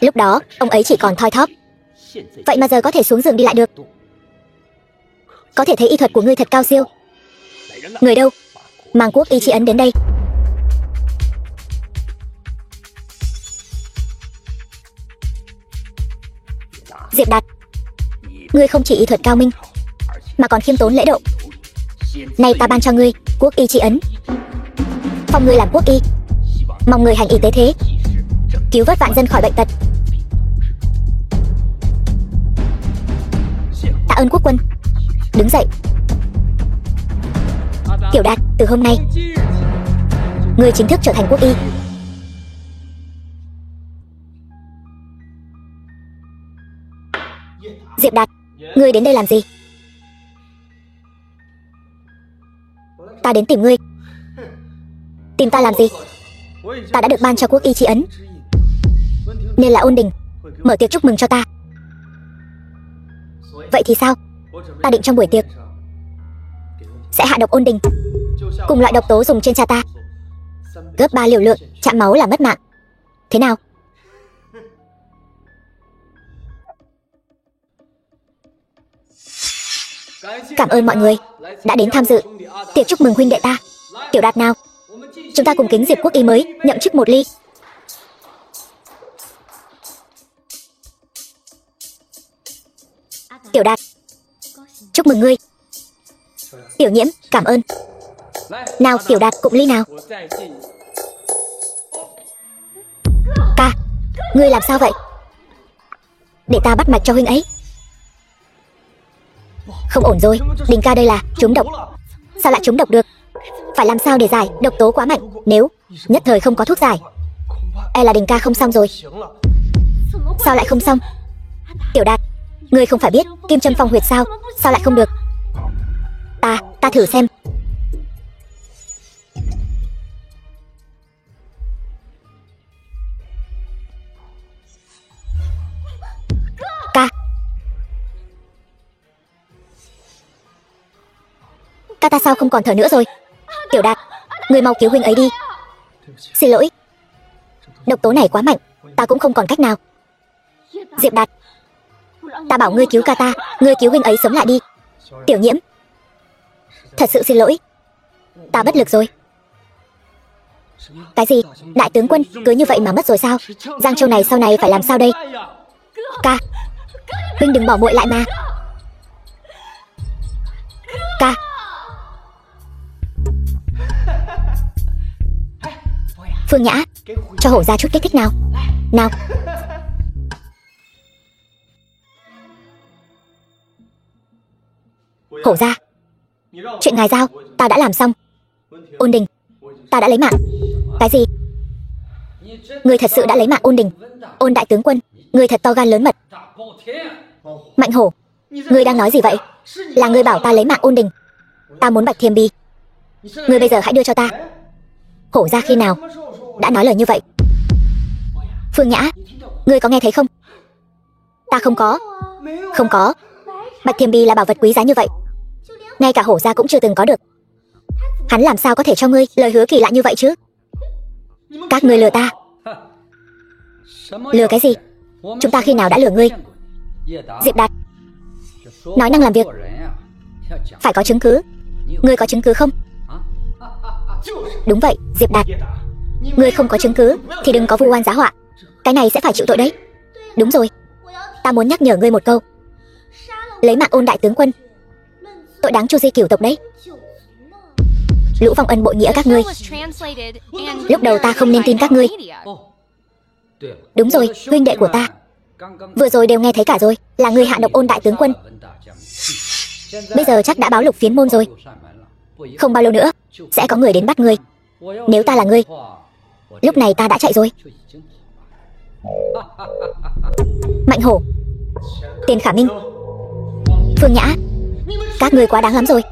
Lúc đó ông ấy chỉ còn thoi thóp. Vậy mà giờ có thể xuống giường đi lại được. Có thể thấy y thuật của ngươi thật cao siêu. Người đâu? Mang quốc y tri ấn đến đây. Diệp Đạt, ngươi không chỉ y thuật cao minh mà còn khiêm tốn lễ độ. Nay ta ban cho ngươi quốc y tri ấn, phong ngươi làm quốc y. Mong ngươi hành y tế thế, cứu vớt vạn dân khỏi bệnh tật. Tạ ơn quốc quân. Đứng dậy. Tiểu Đạt, từ hôm nay ngươi chính thức trở thành quốc y. Diệp Đạt, ngươi đến đây làm gì? Ta đến tìm ngươi. Tìm ta làm gì? Ta đã được ban cho quốc y tri ấn, nên là Ôn Đình mở tiệc chúc mừng cho ta. Vậy thì sao? Ta định trong buổi tiệc sẽ hạ độc Ôn Đình, cùng loại độc tố dùng trên cha ta, gấp 3 liều lượng, chạm máu là mất mạng. Thế nào? Cảm ơn mọi người đã đến tham dự tiệc chúc mừng huynh đệ ta. Tiểu Đạt nào, chúng ta cùng kính Diệp quốc y mới nhậm chức một ly. Tiểu Đạt, chúc mừng ngươi. Tiểu Nhiễm, cảm ơn. Nào Tiểu Đạt cũng ly nào. Ca, ngươi làm sao vậy? Để ta bắt mạch cho huynh ấy. Không ổn rồi, Đình ca đây là trúng độc. Sao lại trúng độc được? Phải làm sao để giải, độc tố quá mạnh. Nếu nhất thời không có thuốc giải, e là Đình ca không xong rồi. Sao lại không xong? Tiểu Đạt, ngươi không phải biết kim châm phong huyệt sao? Sao lại không được? Ta thử xem. Ca ta sao không còn thở nữa rồi? Tiểu Đạt, ngươi mau cứu huynh ấy đi. Xin lỗi, độc tố này quá mạnh, ta cũng không còn cách nào. Diệp Đạt, ta bảo ngươi cứu ca ta, ngươi cứu huynh ấy sớm lại đi. Tiểu Nhiễm, thật sự xin lỗi, ta bất lực rồi. Cái gì? Đại tướng quân cứ như vậy mà mất rồi sao? Giang Châu này sau này phải làm sao đây? Ca, huynh đừng bỏ muội lại mà. Ca, Phương Nhã, cho hổ ra chút kích thích nào. Nào. Hổ ra, chuyện ngài giao ta đã làm xong. Ôn Đình, ta đã lấy mạng. Cái gì? Người thật sự đã lấy mạng Ôn Đình? Ôn đại tướng quân, người thật to gan lớn mật. Mạnh Hổ, ngươi đang nói gì vậy? Là ngươi bảo ta lấy mạng Ôn Đình. Ta muốn Bạch Thiềm Bi. Ngươi bây giờ hãy đưa cho ta. Hổ ra khi nào đã nói lời như vậy? Phương Nhã, ngươi có nghe thấy không? Ta không có. Không có. Bạch Thiềm Bi là bảo vật quý giá như vậy, ngay cả hổ gia cũng chưa từng có được. Hắn làm sao có thể cho ngươi lời hứa kỳ lạ như vậy chứ? Các ngươi lừa ta. Lừa cái gì? Chúng ta khi nào đã lừa ngươi? Diệp Đạt, nói năng làm việc phải có chứng cứ. Ngươi có chứng cứ không? Đúng vậy, Diệp Đạt. Ngươi không có chứng cứ thì đừng có vu oan giá họa. Cái này sẽ phải chịu tội đấy. Đúng rồi, ta muốn nhắc nhở ngươi một câu. Lấy mạng Ôn đại tướng quân, tội đáng chu di cửu tộc đấy. Lũ vong ân bội nghĩa các ngươi. Lúc đầu ta không nên tin các ngươi. Đúng rồi, huynh đệ của ta vừa rồi đều nghe thấy cả rồi, là ngươi hạ độc Ôn đại tướng quân. Bây giờ chắc đã báo Lục Phiến môn rồi. Không bao lâu nữa sẽ có người đến bắt ngươi. Nếu ta là ngươi, lúc này ta đã chạy rồi. Mạnh Hổ, Tiền Khả Minh, Phương Nhã, các ngươi quá đáng lắm rồi.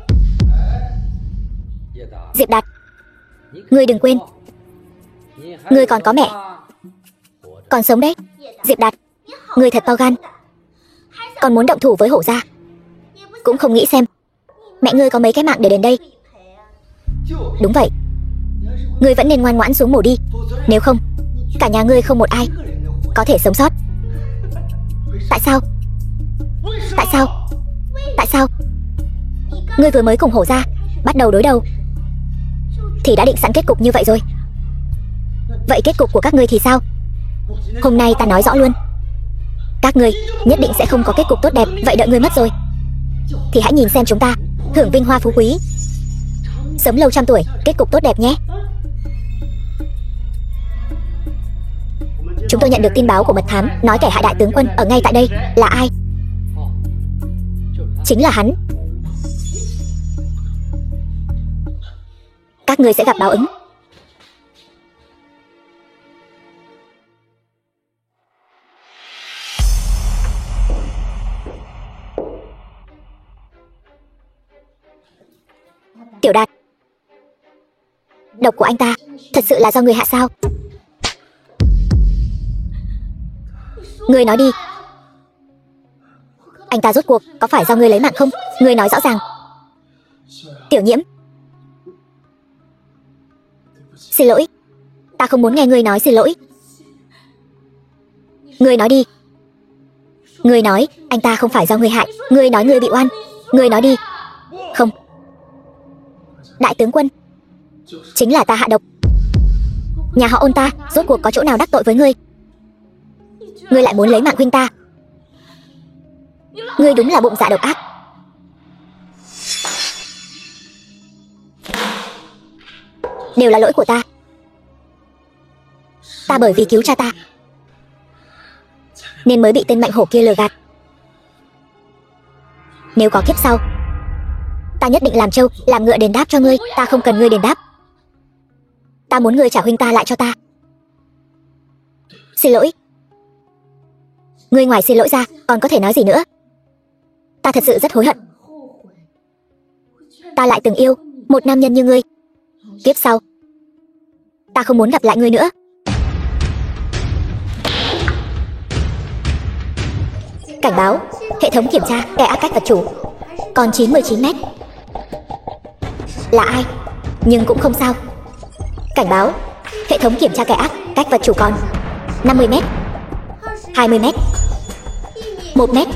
Diệp Đạt, ngươi đừng quên, ngươi còn có mẹ còn sống đấy. Diệp Đạt, ngươi thật to gan, còn muốn động thủ với Hổ gia. Cũng không nghĩ xem mẹ ngươi có mấy cái mạng để đến đây. Đúng vậy, ngươi vẫn nên ngoan ngoãn xuống mổ đi. Nếu không, cả nhà ngươi không một ai có thể sống sót. Tại sao? Tại sao? Tại sao? Ngươi vừa mới cùng Hổ gia bắt đầu đối đầu thì đã định sẵn kết cục như vậy rồi. Vậy kết cục của các ngươi thì sao? Hôm nay ta nói rõ luôn, các ngươi nhất định sẽ không có kết cục tốt đẹp. Vậy đợi ngươi mất rồi thì hãy nhìn xem chúng ta hưởng vinh hoa phú quý, sống lâu trăm tuổi, kết cục tốt đẹp nhé. Chúng tôi nhận được tin báo của mật thám nói kẻ hại đại tướng quân ở ngay tại đây. Là ai? Chính là hắn. Các ngươi sẽ gặp báo ứng. Tiểu Đạt, độc của anh ta thật sự là do người hạ sao? Ngươi nói đi, anh ta rốt cuộc có phải do ngươi lấy mạng không? Ngươi nói rõ ràng. Tiểu Nhiễm, xin lỗi, ta không muốn nghe ngươi nói xin lỗi. Ngươi nói đi. Ngươi nói anh ta không phải do ngươi hại. Ngươi nói ngươi bị oan. Ngươi nói đi. Không, đại tướng quân, chính là ta hạ độc. Nhà họ Ôn ta rốt cuộc có chỗ nào đắc tội với ngươi? Ngươi lại muốn lấy mạng huynh ta. Ngươi đúng là bụng dạ độc ác. Đều là lỗi của ta. Ta bởi vì cứu cha ta nên mới bị tên Mạnh Hổ kia lừa gạt. Nếu có kiếp sau, ta nhất định làm trâu làm ngựa đền đáp cho ngươi. Ta không cần ngươi đền đáp. Ta muốn ngươi trả huynh ta lại cho ta. Xin lỗi. Ngươi ngoài xin lỗi ra còn có thể nói gì nữa? Ta thật sự rất hối hận. Ta lại từng yêu một nam nhân như ngươi. Kiếp sau, ta không muốn gặp lại ngươi nữa. Cảnh báo, hệ thống kiểm tra kẻ ác cách vật chủ còn 99 mét. Là ai? Nhưng cũng không sao. Cảnh báo, hệ thống kiểm tra kẻ ác cách vật chủ còn 50 mét, 20 mét, 1 mét.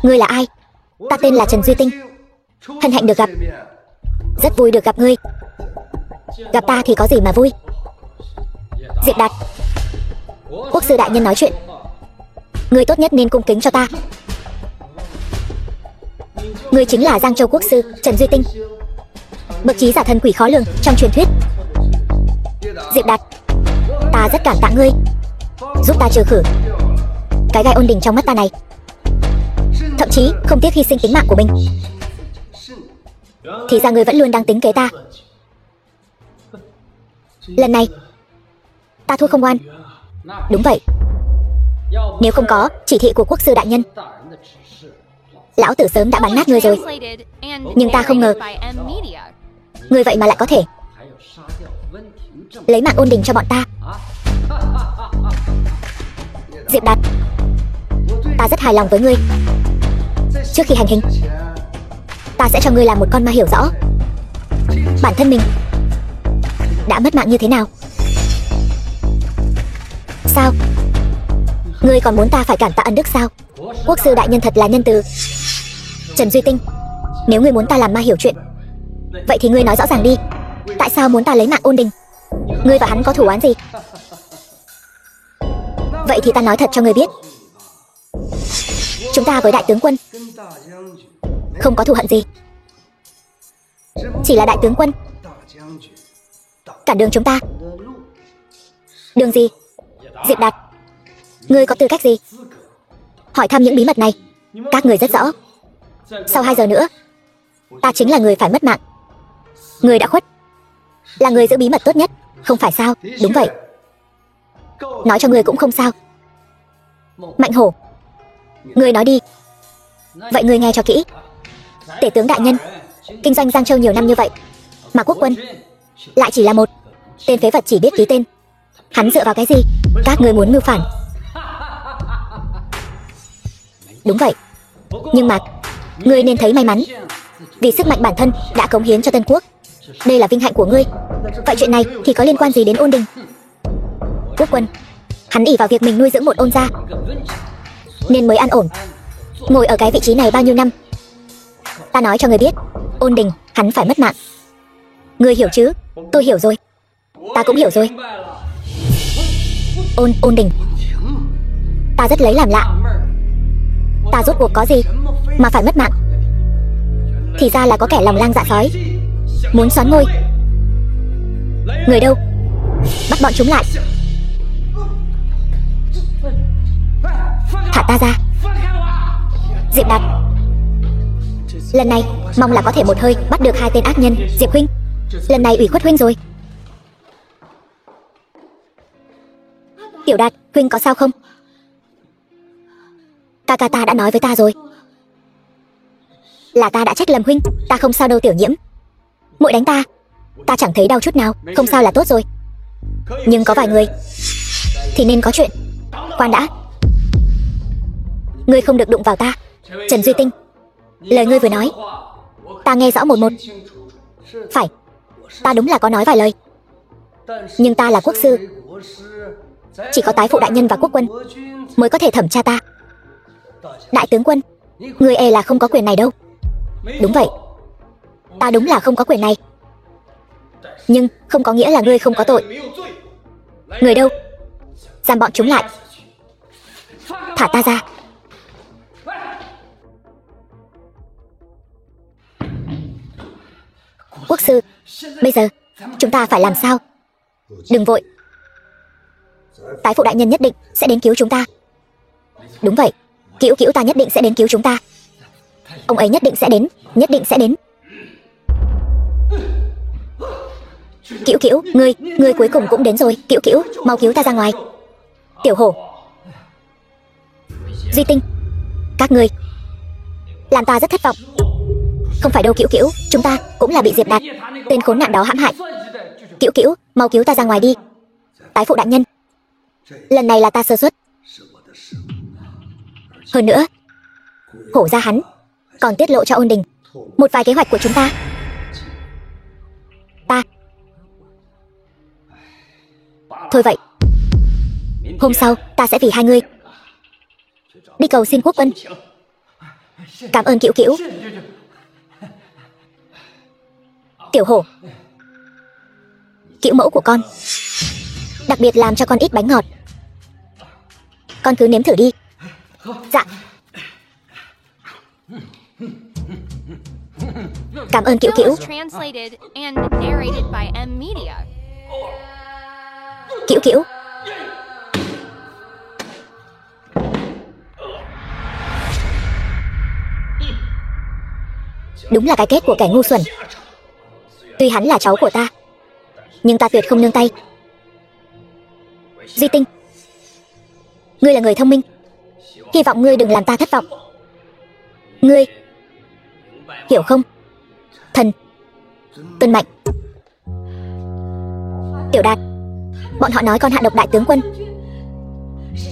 Ngươi là ai? Ta tên là Trần Duy Tinh. Hân hạnh được gặp. Rất vui được gặp ngươi. Gặp ta thì có gì mà vui? Diệp Đạt, quốc sư đại nhân nói chuyện, ngươi tốt nhất nên cung kính cho ta. Ngươi chính là Giang Châu quốc sư Trần Duy Tinh, bậc trí giả thần quỷ khó lường trong truyền thuyết. Diệp Đạt, ta rất cảm tạ ngươi giúp ta trừ khử cái gai ôn đình trong mắt ta này, thậm chí không tiếc hy sinh tính mạng của mình. Thì ra ngươi vẫn luôn đang tính kế ta. Lần này ta thua không oan. Đúng vậy. Nếu không có chỉ thị của quốc sư đại nhân, lão tử sớm đã bắn nát ngươi rồi. Nhưng ta không ngờ ngươi vậy mà lại có thể lấy mạng ôn đình cho bọn ta. Diệp Đạt, Ta rất hài lòng với ngươi. Trước khi hành hình, ta sẽ cho ngươi làm một con ma hiểu rõ bản thân mình đã mất mạng như thế nào. Sao? Ngươi còn muốn ta phải cản tạ ân đức sao? Quốc sư đại nhân thật là nhân từ. Trần Duy Tinh, nếu ngươi muốn ta làm ma hiểu chuyện, vậy thì ngươi nói rõ ràng đi. Tại sao muốn ta lấy mạng Ôn Đình? Ngươi và hắn có thù oán gì? Vậy thì ta nói thật cho ngươi biết, chúng ta với đại tướng quân không có thù hận gì. Chỉ là đại tướng quân cản đường chúng ta. Đường gì? Diệp Đạt, ngươi có tư cách gì hỏi thăm những bí mật này? Các người rất rõ, sau 2 giờ nữa ta chính là người phải mất mạng. Người đã khuất là người giữ bí mật tốt nhất, không phải sao? Đúng vậy. Nói cho người cũng không sao. Mạnh Hổ, người nói đi. Vậy người nghe cho kỹ. Tể tướng đại nhân kinh doanh Giang Châu nhiều năm như vậy, mà Quốc quân lại chỉ là một tên phế vật chỉ biết ký tên. Hắn dựa vào cái gì? Các người muốn mưu phản. Đúng vậy. Nhưng mà ngươi nên thấy may mắn, vì sức mạnh bản thân đã cống hiến cho Tân Quốc. Đây là vinh hạnh của ngươi. Vậy chuyện này thì có liên quan gì đến Ôn Đình? Quốc quân, hắn ỷ vào việc mình nuôi dưỡng một Ôn gia nên mới an ổn ngồi ở cái vị trí này bao nhiêu năm. Ta nói cho ngươi biết, Ôn Đình hắn phải mất mạng. Ngươi hiểu chứ? Tôi hiểu rồi. Ta cũng hiểu rồi. Ôn Đình, ta rất lấy làm lạ. Ta rốt cuộc có gì mà phải mất mạng? Thì ra là có kẻ lòng lang dạ sói muốn xoán ngôi. Người đâu? Bắt bọn chúng lại. Thả ta ra. Diệp Đạt, lần này mong là có thể một hơi bắt được 2 tên ác nhân. Diệp huynh, lần này ủy khuất huynh rồi. Tiểu Đạt, huynh có sao không? Ca ca ta đã nói với ta rồi, là ta đã trách lầm huynh. Ta không sao đâu Tiểu Nhiễm. Muội đánh ta, ta chẳng thấy đau chút nào. Không sao là tốt rồi. Nhưng có vài người thì nên có chuyện. Khoan đã, ngươi không được đụng vào ta. Trần Duy Tinh, lời ngươi vừa nói ta nghe rõ một. Phải, ta đúng là có nói vài lời, nhưng ta là quốc sư, chỉ có tái phụ đại nhân và quốc quân mới có thể thẩm tra ta. Đại tướng quân, ngươi e là không có quyền này đâu. Đúng vậy, ta đúng là không có quyền này, nhưng không có nghĩa là ngươi không có tội. Người đâu? Giam bọn chúng lại. Thả ta ra. Quốc sư, bây giờ chúng ta phải làm sao? Đừng vội, tái phụ đại nhân nhất định sẽ đến cứu chúng ta. Đúng vậy, Cữu Cữu ta nhất định sẽ đến cứu chúng ta. Ông ấy nhất định sẽ đến, nhất định sẽ đến. Cữu Cữu, ngươi cuối cùng cũng đến rồi. Cữu Cữu, mau cứu ta ra ngoài. Tiểu Hổ, Duy Tinh, các ngươi làm ta rất thất vọng. Không phải đâu Cữu Cữu, chúng ta cũng là bị Diệp Đạt, tên khốn nạn đó hãm hại. Cữu Cữu, mau cứu ta ra ngoài đi. Tái phụ đại nhân, lần này là ta sơ suất. Hơn nữa, Hổ gia hắn còn tiết lộ cho Ôn Đình một vài kế hoạch của chúng ta. Thôi vậy, hôm sau ta sẽ vì hai ngươi đi cầu xin quốc quân. Cảm ơn Cữu Cữu. Tiểu Hổ, Cữu mẫu của con đặc biệt làm cho con ít bánh ngọt, con cứ nếm thử đi. Dạ. Cảm ơn Cữu Cữu. Cữu Cữu, đúng là cái kết của kẻ ngu xuẩn. Tuy hắn là cháu của ta, nhưng ta tuyệt không nương tay. Duy Tinh, ngươi là người thông minh, hy vọng ngươi đừng làm ta thất vọng. Ngươi hiểu không? Thần tuân mệnh. Tiểu Đạt, bọn họ nói con hạ độc đại tướng quân,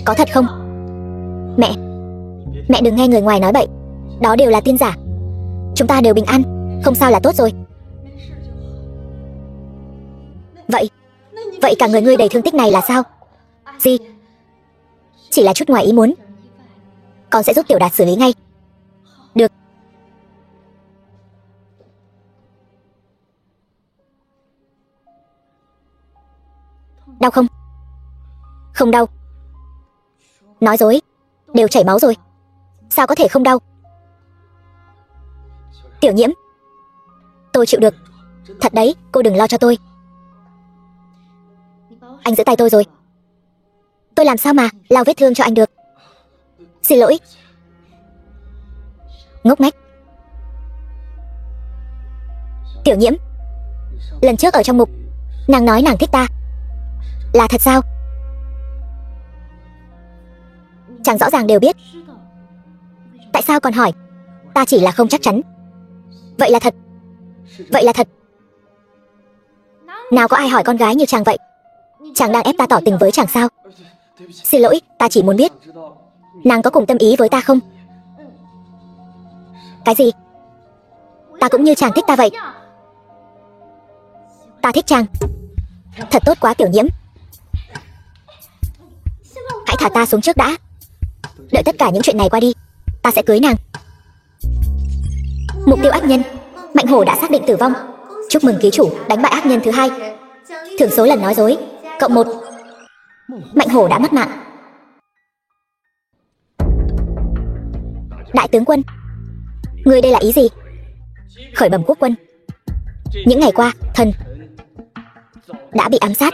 có thật không? Mẹ, Mẹ đừng nghe người ngoài nói bậy, đó đều là tin giả. Chúng ta đều bình an, không sao là tốt rồi. Vậy cả người ngươi đầy thương tích này là sao? Gì? Chỉ là chút ngoài ý muốn. Con sẽ giúp Tiểu Đạt xử lý ngay. Được. Đau không? Không đau. Nói dối, đều chảy máu rồi, sao có thể không đau? Tiểu Nhiễm, tôi chịu được. Thật đấy, cô đừng lo cho tôi. Anh giữ tay tôi rồi. Tôi làm sao mà lau vết thương cho anh được? Xin lỗi. Ngốc nghếch. Tiểu Nhiễm, lần trước ở trong mục, nàng nói nàng thích ta. Là thật sao? Chàng rõ ràng đều biết, tại sao còn hỏi? Ta chỉ là không chắc chắn. Vậy là thật. Vậy là thật. Nào có ai hỏi con gái như chàng vậy? Chàng đang ép ta tỏ tình với chàng sao? Xin lỗi, ta chỉ muốn biết nàng có cùng tâm ý với ta không? Cái gì? Ta cũng như chàng thích ta vậy. Ta thích chàng. Thật tốt quá Tiểu Nhiễm. Hãy thả ta xuống trước đã. Đợi tất cả những chuyện này qua đi, ta sẽ cưới nàng. Mục tiêu ác nhân, Mạnh Hổ đã xác định tử vong. Chúc mừng ký chủ đánh bại ác nhân thứ 2. Thưởng số lần nói dối cộng 1. Mạnh Hổ đã mất mạng. Đại tướng quân, ngươi đây là ý gì? Khởi bẩm quốc quân, những ngày qua thần đã bị ám sát.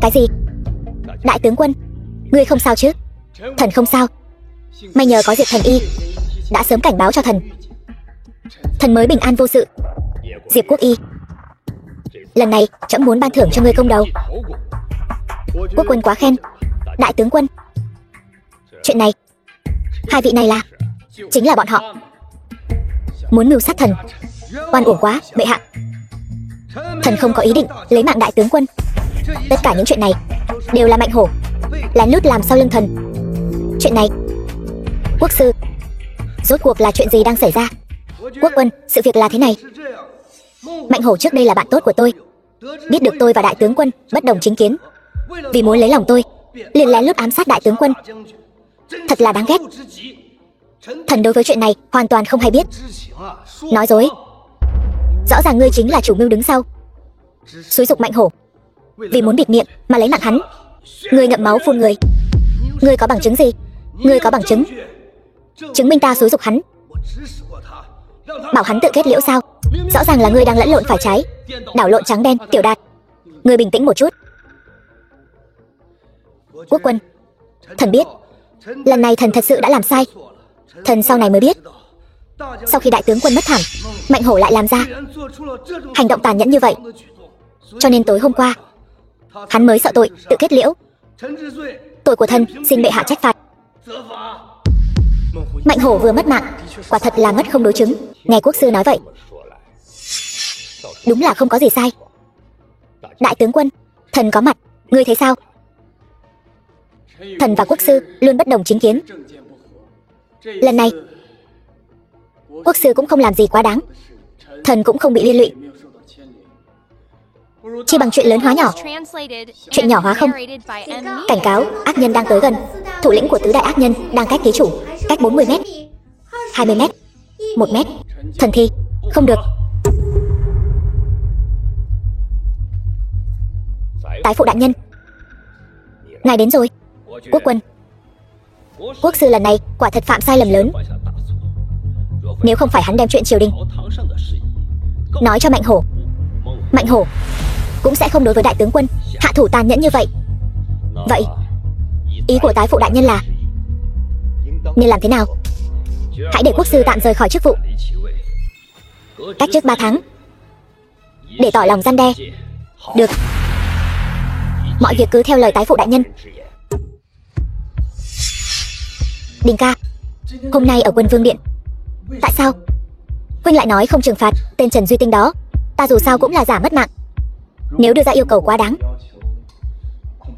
Cái gì? Đại tướng quân, ngươi không sao chứ? Thần không sao. May nhờ có Diệp Thần Y đã sớm cảnh báo cho thần, thần mới bình an vô sự. Diệp Quốc Y, lần này trẫm muốn ban thưởng cho ngươi công đầu. Quốc quân quá khen. Đại tướng quân, chuyện này, hai vị này là, chính là bọn họ muốn mưu sát thần. Oan uổng quá, bệ hạ. Thần không có ý định lấy mạng đại tướng quân. Tất cả những chuyện này đều là Mạnh Hổ lén lút làm sau lưng thần. Chuyện này, quốc sư, rốt cuộc là chuyện gì đang xảy ra? Quốc quân, sự việc là thế này. Mạnh Hổ trước đây là bạn tốt của tôi, biết được tôi và đại tướng quân bất đồng chính kiến, vì muốn lấy lòng tôi liền lén lút ám sát đại tướng quân. Thật là đáng ghét. Thần đối với chuyện này hoàn toàn không hay biết. Nói dối. Rõ ràng ngươi chính là chủ mưu đứng sau, xúi giục Mạnh Hổ vì muốn bịt miệng mà lấy mạng hắn. Ngươi ngậm máu phun người. Ngươi có bằng chứng gì? Ngươi có bằng chứng chứng minh ta xúi giục hắn, bảo hắn tự kết liễu sao? Rõ ràng là ngươi đang lẫn lộn phải trái, đảo lộn trắng đen. Tiểu Đạt, ngươi bình tĩnh một chút. Quốc quân, thần biết, lần này thần thật sự đã làm sai. Thần sau này mới biết, sau khi đại tướng quân mất thảm, Mạnh Hổ lại làm ra hành động tàn nhẫn như vậy. Cho nên tối hôm qua hắn mới sợ tội tự kết liễu. Tội của thần xin bệ hạ trách phạt. Mạnh Hổ vừa mất mạng, quả thật là mất không đối chứng. Nghe quốc sư nói vậy, đúng là không có gì sai. Đại tướng quân, thần có mặt, ngươi thấy sao? Thần và quốc sư luôn bất đồng chính kiến. Lần này quốc sư cũng không làm gì quá đáng, thần cũng không bị liên lụy. Chỉ bằng chuyện lớn hóa nhỏ, chuyện nhỏ hóa không. Cảnh cáo, ác nhân đang tới gần. Thủ lĩnh của tứ đại ác nhân đang cách ký chủ cách 40 mét, 20 mét, 1 mét. Thần thi, không được. Tái phụ đại nhân, ngài đến rồi. Quốc quân, quốc sư lần này quả thật phạm sai lầm lớn. Nếu không phải hắn đem chuyện triều đình nói cho Mạnh Hổ, Mạnh Hổ cũng sẽ không đối với đại tướng quân hạ thủ tàn nhẫn như vậy. Vậy ý của tái phụ đại nhân là nên làm thế nào? Hãy để quốc sư tạm rời khỏi chức vụ, cách trước 3 tháng, để tỏ lòng răn đe. Được, mọi việc cứ theo lời tái phụ đại nhân. Đình ca, hôm nay ở Quân Vương Điện, tại sao huynh lại nói không trừng phạt tên Trần Duy Tinh đó? Ta dù sao cũng là giả mất mạng, nếu đưa ra yêu cầu quá đáng,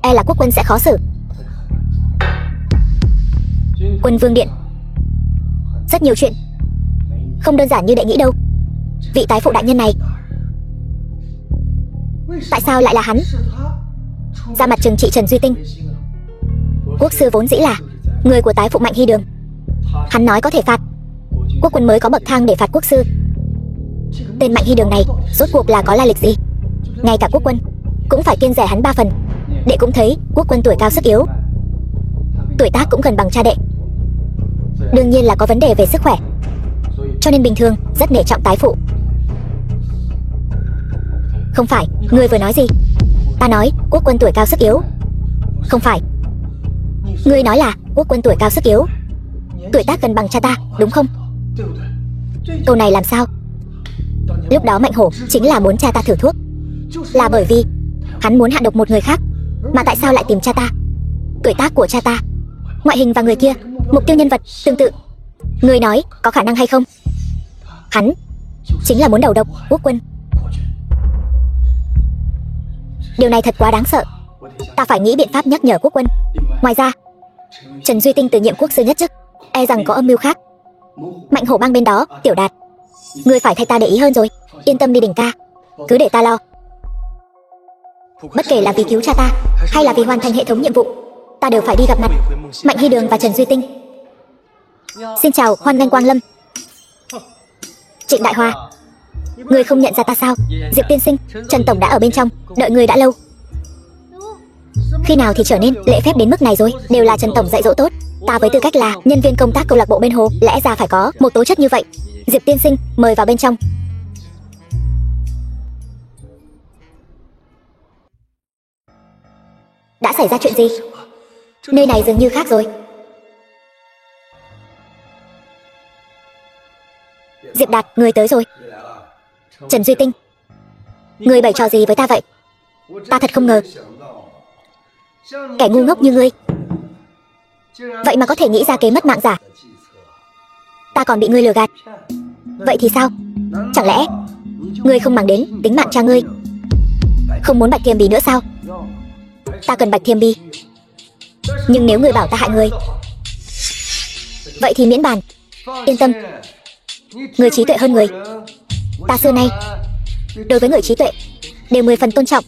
e là quốc quân sẽ khó xử. Quân Vương Điện. Rất nhiều chuyện, không đơn giản như đệ nghĩ đâu. Vị tái phụ đại nhân này, tại sao lại là hắn ra mặt trừng trị Trần Duy Tinh? Quốc sư vốn dĩ là người của tái phụ Mạnh Hy Đường. Hắn nói có thể phạt, quốc quân mới có bậc thang để phạt quốc sư. Tên Mạnh Hy Đường này rốt cuộc là có lai lịch gì? Ngay cả quốc quân cũng phải kiêng rẻ hắn 3 phần. Đệ cũng thấy quốc quân tuổi cao sức yếu, tuổi tác cũng gần bằng cha đệ, đương nhiên là có vấn đề về sức khỏe, cho nên bình thường rất nể trọng tái phụ. Không phải, ngươi vừa nói gì? Ta nói quốc quân tuổi cao sức yếu. Không phải, ngươi nói là quốc quân tuổi cao sức yếu, tuổi tác gần bằng cha ta, đúng không? Câu này làm sao? Lúc đó Mạnh Hổ chính là muốn cha ta thử thuốc, là bởi vì hắn muốn hạ độc một người khác. Mà tại sao lại tìm cha ta? Tuổi tác của cha ta, ngoại hình và người kia, mục tiêu nhân vật tương tự. Ngươi nói có khả năng hay không? Hắn chính là muốn đầu độc quốc quân. Điều này thật quá đáng sợ. Ta phải nghĩ biện pháp nhắc nhở quốc quân. Ngoài ra, Trần Duy Tinh từ nhiệm quốc sư nhất chức, e rằng có âm mưu khác. Mạnh Hổ bang bên đó, Tiểu Đạt, ngươi phải thay ta để ý hơn rồi. Yên tâm đi Đình ca, cứ để ta lo. Bất kể là vì cứu cha ta hay là vì hoàn thành hệ thống nhiệm vụ, ta đều phải đi gặp mặt Mạnh Hy Đường và Trần Duy Tinh. Xin chào, hoan nghênh quang lâm. Trịnh Đại Hoa, ngươi không nhận ra ta sao? Diệp tiên sinh, Trần tổng đã ở bên trong, đợi ngươi đã lâu. Khi nào thì trở nên lễ phép đến mức này rồi? Đều là Trần tổng dạy dỗ tốt. Ta với tư cách là nhân viên công tác câu lạc bộ bên Hồ, lẽ ra phải có một tố chất như vậy. Diệp tiên sinh, mời vào bên trong. Đã xảy ra chuyện gì? Nơi này dường như khác rồi. Diệp Đạt, người tới rồi. Trần Duy Tinh, người bày trò gì với ta vậy? Ta thật không ngờ kẻ ngu ngốc như ngươi vậy mà có thể nghĩ ra kế mất mạng giả. Ta còn bị ngươi lừa gạt. Vậy thì sao? Chẳng lẽ ngươi không màng đến tính mạng cha ngươi, không muốn Bạch Thiềm Bì nữa sao? Ta cần Bạch Thiềm Bì, nhưng nếu ngươi bảo ta hại ngươi, vậy thì miễn bàn. Yên tâm, người trí tuệ hơn người. Ta xưa nay đối với người trí tuệ đều 10 phần tôn trọng.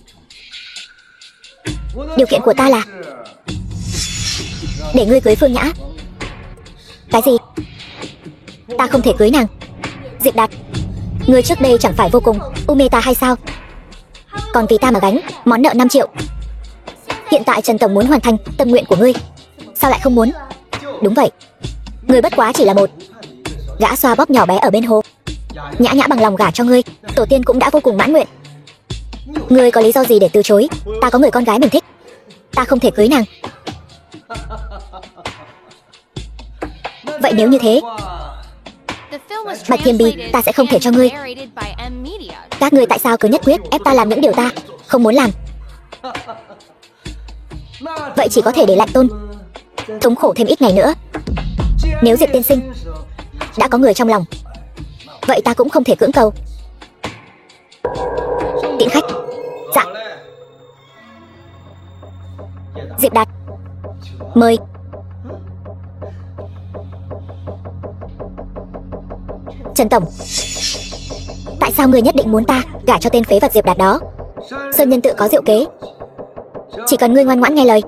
Điều kiện của ta là để ngươi cưới Phương Nhã. Cái gì? Ta không thể cưới nàng. Diệp Đạt, ngươi trước đây chẳng phải vô cùng mê ta hay sao? Còn vì ta mà gánh món nợ 5 triệu. Hiện tại Trần tổng muốn hoàn thành tâm nguyện của ngươi, sao lại không muốn? Đúng vậy, ngươi bất quá chỉ là một gã xoa bóp nhỏ bé ở bên Hồ. Nhã Nhã bằng lòng gả cho ngươi, tổ tiên cũng đã vô cùng mãn nguyện. Ngươi có lý do gì để từ chối? Ta có người con gái mình thích, ta không thể cưới nàng. Vậy nếu như thế, Bạch Thiềm Bì ta sẽ không thể cho ngươi. Các ngươi tại sao cứ nhất quyết ép ta làm những điều ta không muốn làm? Vậy chỉ có thể để Lạnh Tôn thống khổ thêm ít ngày nữa. Nếu Diệp tiên sinh đã có người trong lòng, vậy ta cũng không thể cưỡng cầu. Tiễn khách. Dạ. Diệp Đạt, mời. Trần tổng, tại sao người nhất định muốn ta gả cho tên phế vật Diệp Đạt đó? Sơn nhân tự có diệu kế, chỉ cần ngươi ngoan ngoãn nghe lời,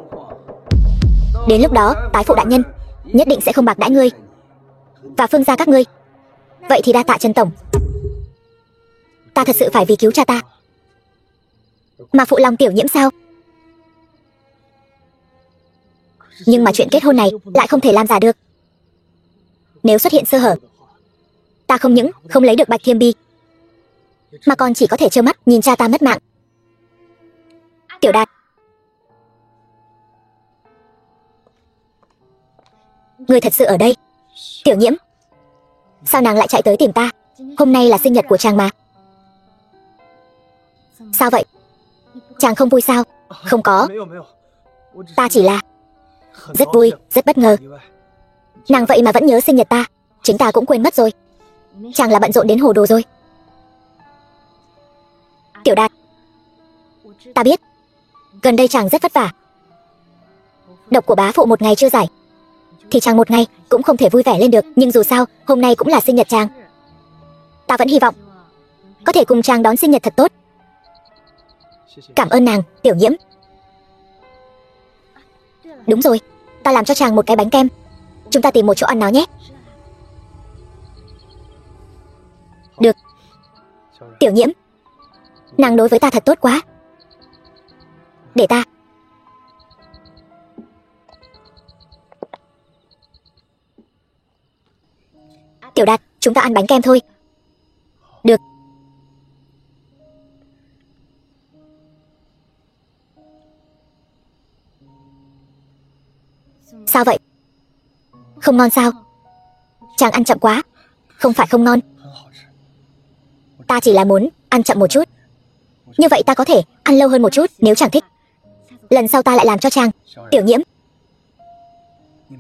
đến lúc đó tái phụ đại nhân nhất định sẽ không bạc đãi ngươi và Phương gia các ngươi. Vậy thì đa tạ Trần tổng. Ta thật sự phải vì cứu cha ta mà phụ lòng tiểu nhiễm sao? Nhưng mà chuyện kết hôn này lại không thể làm giả được. Nếu xuất hiện sơ hở, ta không những không lấy được Bạch Thiềm Bì, mà còn chỉ có thể trơ mắt nhìn cha ta mất mạng. Tiểu Đạt, người thật sự ở đây? Tiểu nhiễm, sao nàng lại chạy tới tìm ta? Hôm nay là sinh nhật của chàng mà. Sao vậy? Chàng không vui sao? Không có, ta chỉ là rất vui, rất bất ngờ. Nàng vậy mà vẫn nhớ sinh nhật ta, chính ta cũng quên mất rồi. Chàng là bận rộn đến hồ đồ rồi. Tiểu Đạt, ta biết gần đây chàng rất vất vả. Độc của bá phụ một ngày chưa giải, thì chàng một ngày cũng không thể vui vẻ lên được. Nhưng dù sao, hôm nay cũng là sinh nhật chàng. Ta vẫn hy vọng có thể cùng chàng đón sinh nhật thật tốt. Cảm ơn nàng, Tiểu Nhiễm. Đúng rồi, ta làm cho chàng một cái bánh kem. Chúng ta tìm một chỗ ăn nó nhé. Được. Tiểu Nhiễm, nàng đối với ta thật tốt quá. Để ta. Tiểu Đạt, chúng ta ăn bánh kem thôi. Được. Sao vậy? Không ngon sao? Chàng ăn chậm quá. Không phải không ngon. Ta chỉ là muốn ăn chậm một chút. Như vậy ta có thể ăn lâu hơn một chút nếu chàng thích. Lần sau ta lại làm cho chàng. Tiểu Nhiễm,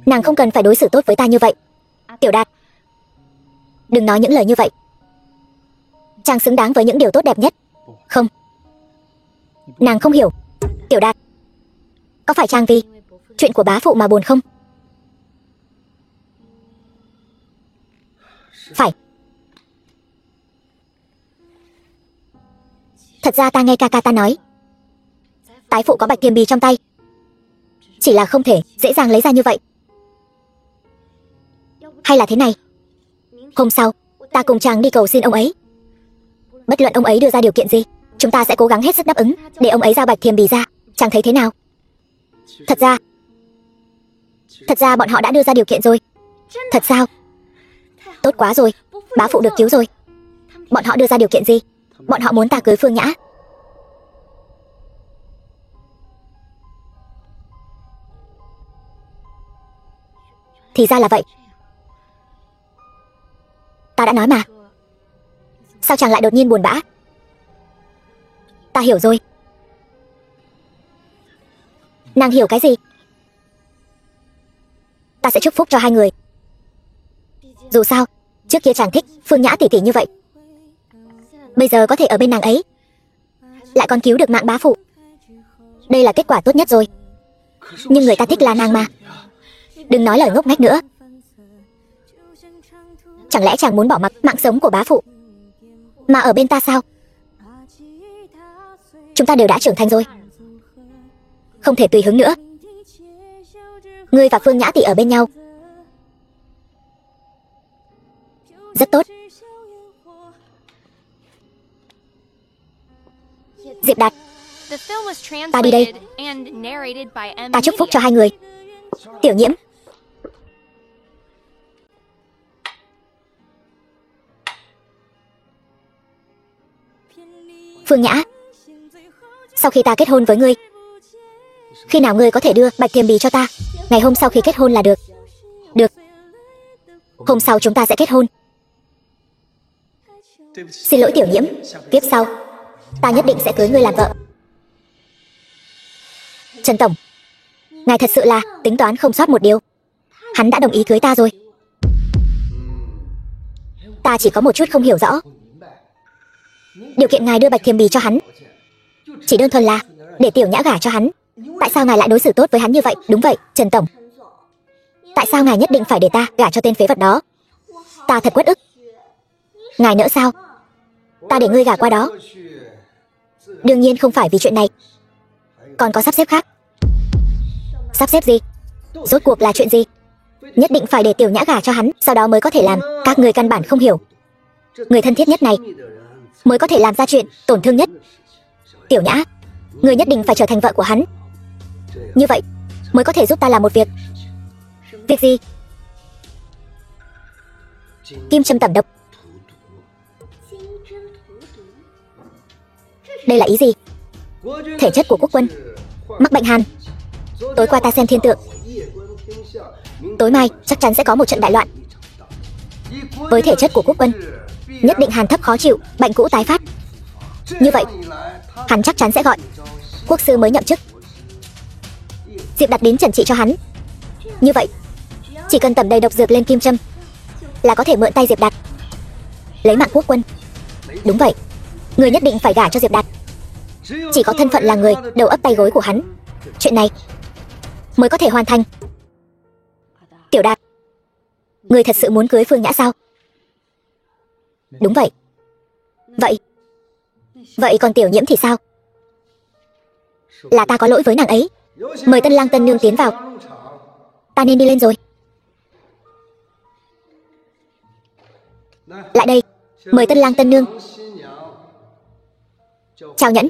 nàng không cần phải đối xử tốt với ta như vậy. Tiểu Đạt, đừng nói những lời như vậy. Chàng xứng đáng với những điều tốt đẹp nhất. Không, nàng không hiểu. Tiểu Đạt, có phải chàng vì chuyện của bá phụ mà buồn không? Phải. Thật ra ta nghe ca ca ta nói, tái phụ có bạch thiềm bì trong tay, chỉ là không thể dễ dàng lấy ra như vậy. Hay là thế này, hôm sau ta cùng chàng đi cầu xin ông ấy. Bất luận ông ấy đưa ra điều kiện gì, chúng ta sẽ cố gắng hết sức đáp ứng để ông ấy giao bạch thiềm bì ra. Chàng thấy thế nào? Thật ra bọn họ đã đưa ra điều kiện rồi. Thật sao? Tốt quá rồi, bá phụ được cứu rồi. Bọn họ đưa ra điều kiện gì? Bọn họ muốn ta cưới Phương Nhã. Thì ra là vậy. Ta đã nói mà. Sao chàng lại đột nhiên buồn bã? Ta hiểu rồi. Nàng hiểu cái gì? Ta sẽ chúc phúc cho hai người. Dù sao, trước kia chàng thích Phương Nhã tỷ tỷ như vậy, bây giờ có thể ở bên nàng ấy, lại còn cứu được mạng bá phụ. Đây là kết quả tốt nhất rồi. Nhưng người ta thích là nàng mà. Đừng nói lời ngốc nghếch nữa. Chẳng lẽ chàng muốn bỏ mặc mạng sống của bá phụ mà ở bên ta sao? Chúng ta đều đã trưởng thành rồi, không thể tùy hứng nữa. Ngươi và Phương Nhã tỷ ở bên nhau rất tốt. Diệp Đạt, ta đi đây. Ta chúc phúc cho hai người. Tiểu Nhiễm, Phương Nhã, sau khi ta kết hôn với ngươi, khi nào ngươi có thể đưa bạch thiềm bì cho ta? Ngày hôm sau khi kết hôn là được. Được. Hôm sau chúng ta sẽ kết hôn. Xin lỗi Tiểu Nhiễm, tiếp sau ta nhất định sẽ cưới ngươi làm vợ. Trần tổng, ngài thật sự là tính toán không sót một điều. Hắn đã đồng ý cưới ta rồi. Ta chỉ có một chút không hiểu rõ. Điều kiện ngài đưa bạch thiềm bì cho hắn chỉ đơn thuần là để Tiểu Nhã gả cho hắn. Tại sao ngài lại đối xử tốt với hắn như vậy? Đúng vậy, Trần tổng. Tại sao ngài nhất định phải để ta gả cho tên phế vật đó? Ta thật uất ức. Ngài nỡ sao? Ta để ngươi gả qua đó đương nhiên không phải vì chuyện này. Còn có sắp xếp khác. Sắp xếp gì? Rốt cuộc là chuyện gì? Nhất định phải để Tiểu Nhã gả cho hắn, sau đó mới có thể làm. Các người căn bản không hiểu. Người thân thiết nhất này mới có thể làm ra chuyện tổn thương nhất. Tiểu Nhã, người nhất định phải trở thành vợ của hắn. Như vậy mới có thể giúp ta làm một việc. Việc gì? Kim châm tẩm độc. Đây là ý gì? Thể chất của quốc quân mắc bệnh hàn. Tối qua ta xem thiên tượng, tối mai chắc chắn sẽ có một trận đại loạn. Với thể chất của quốc quân, nhất định hàn thấp khó chịu, bệnh cũ tái phát. Như vậy hắn chắc chắn sẽ gọi quốc sư mới nhậm chức. Diệp Đặt đến trần trị cho hắn. Như vậy chỉ cần tẩm đầy độc dược lên kim châm là có thể mượn tay Diệp Đặt lấy mạng quốc quân. Đúng vậy, người nhất định phải gả cho Diệp Đạt. Chỉ có thân phận là người đầu ấp tay gối của hắn, chuyện này mới có thể hoàn thành. Tiểu Đạt, ngươi thật sự muốn cưới Phương Nhã sao? Đúng vậy. Vậy còn Tiểu Nhiễm thì sao? Là ta có lỗi với nàng ấy. Mời tân lang tân nương tiến vào. Ta nên đi lên rồi. Lại đây. Mời tân lang tân nương. Chào nhẫn.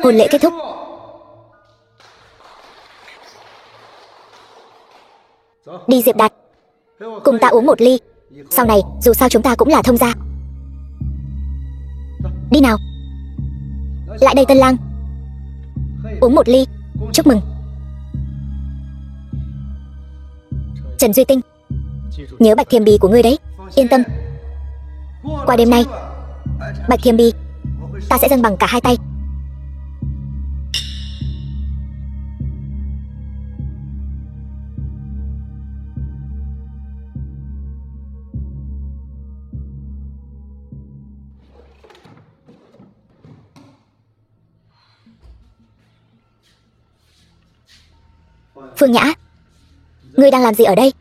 Hôn lễ kết thúc. Đi Diệp Đạt, cùng ta uống một ly. Sau này dù sao chúng ta cũng là thông gia. Đi nào. Lại đây tân lang. Uống một ly. Chúc mừng. Trần Duy Tinh, nhớ Bạch Thiềm Bì của ngươi đấy. Yên tâm. Qua đêm nay, Bạch Thiềm Bì ta sẽ dâng bằng cả hai tay. Phương Nhã, ngươi đang làm gì ở đây?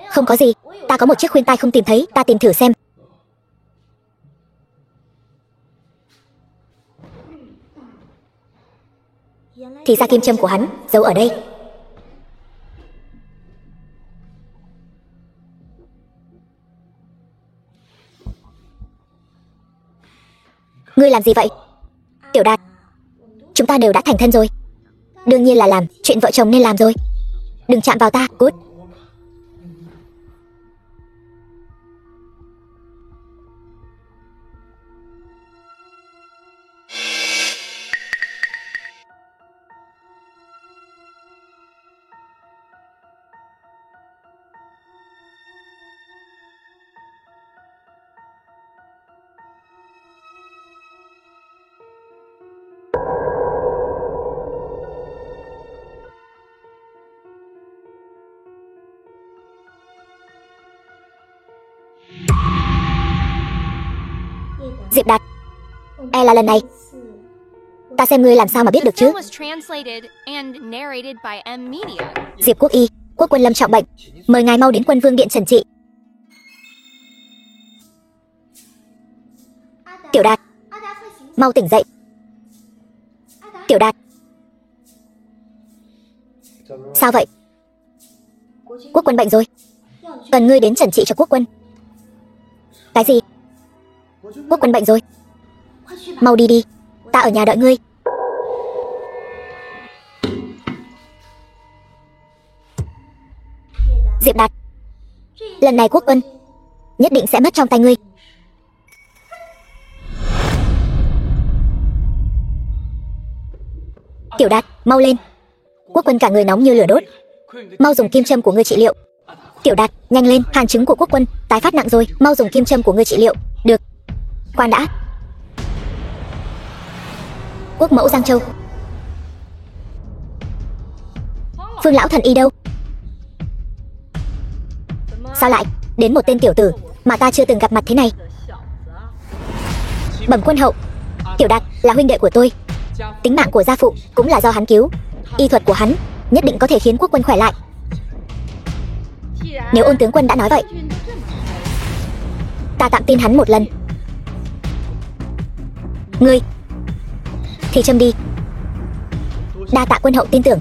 Không có gì, ta có một chiếc khuyên tai không tìm thấy, ta tìm thử xem. Thì ra kim châm của hắn giấu ở đây. Ngươi làm gì vậy? Tiểu Đạt, chúng ta đều đã thành thân rồi. Đương nhiên là làm chuyện vợ chồng nên làm rồi. Đừng chạm vào ta, cút. Diệp Đạt, e là lần này ta xem ngươi làm sao mà biết được chứ. Diệp Quốc Y, quốc quân lâm trọng bệnh, mời ngài mau đến Quân Vương điện trần trị. Tiểu Đạt, mau tỉnh dậy. Tiểu Đạt, sao vậy? Quốc quân bệnh rồi, cần ngươi đến trần trị cho quốc quân. Cái gì? Quốc quân bệnh rồi. Mau đi đi, ta ở nhà đợi ngươi. Diệp Đạt, lần này quốc quân nhất định sẽ mất trong tay ngươi. Tiểu Đạt, mau lên. Quốc quân cả người nóng như lửa đốt. Mau dùng kim châm của ngươi trị liệu. Tiểu Đạt, nhanh lên, hàn chứng của quốc quân tái phát nặng rồi, mau dùng kim châm của ngươi trị liệu. Được. Khoan đã. Quốc mẫu Giang Châu, Phương lão thần y đâu? Sao lại đến một tên tiểu tử mà ta chưa từng gặp mặt thế này? Bẩm quân hậu, Tiểu Đạt là huynh đệ của tôi, tính mạng của gia phụ cũng là do hắn cứu. Y thuật của hắn nhất định có thể khiến quốc quân khỏe lại. Nếu Ôn tướng quân đã nói vậy, ta tạm tin hắn một lần. Ngươi thì châm đi. Đa tạ quân hậu tin tưởng.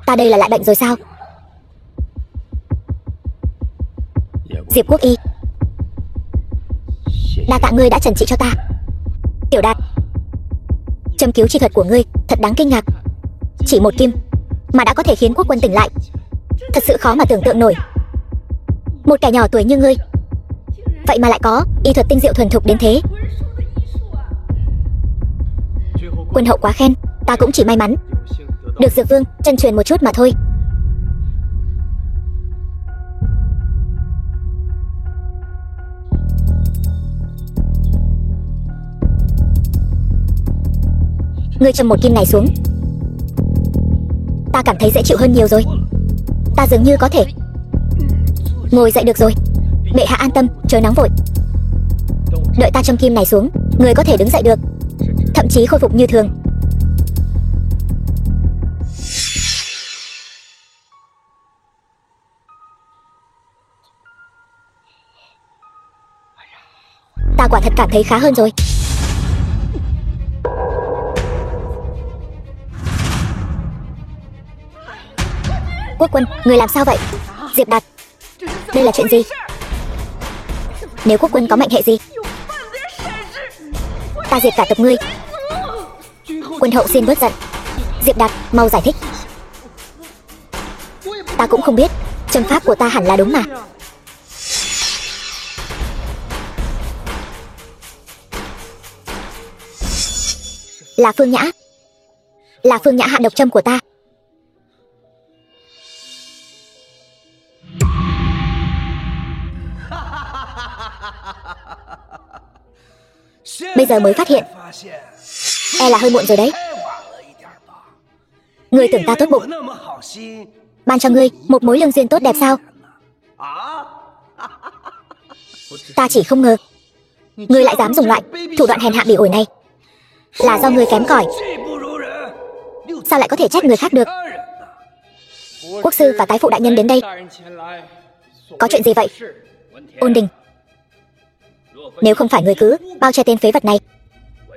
Ta đây là lại bệnh rồi sao? Diệp Quốc Y, đa tạ ngươi đã trần trị cho ta. Tiểu Đạt, châm cứu chi thuật của ngươi thật đáng kinh ngạc. Chỉ một kim mà đã có thể khiến quốc quân tỉnh lại, thật sự khó mà tưởng tượng nổi. Một kẻ nhỏ tuổi như ngươi, vậy mà lại có y thuật tinh diệu thuần thục đến thế. Quân hậu quá khen, ta cũng chỉ may mắn được Dược Vương chân truyền một chút mà thôi. Ngươi châm một kim này xuống, ta cảm thấy dễ chịu hơn nhiều rồi. Ta dường như có thể ngồi dậy được rồi. Bệ hạ an tâm, chớ nóng vội. Đợi ta châm kim này xuống, ngươi có thể đứng dậy được, thậm chí khôi phục như thường. Ta quả thật cảm thấy khá hơn rồi. Quốc quân, người làm sao vậy? Diệp Đạt, đây là chuyện gì? Nếu quốc quân có mệnh hệ gì, ta diệt cả tộc ngươi. Quân hậu xin bớt giận. Diệp Đạt, mau giải thích. Ta cũng không biết, châm pháp của ta hẳn là đúng mà. Là Phương Nhã. Là Phương Nhã hạ độc châm của ta. Bây giờ mới phát hiện, e là hơi muộn rồi đấy. Ngươi tưởng ta tốt bụng ban cho ngươi một mối lương duyên tốt đẹp sao? Ta chỉ không ngờ ngươi lại dám dùng loại thủ đoạn hèn hạ bỉ ổi này. Là do ngươi kém cỏi, sao lại có thể trách người khác được? Quốc sư và tái phụ đại nhân đến đây, có chuyện gì vậy? Ôn Đình, nếu không phải người cứ bao che tên phế vật này,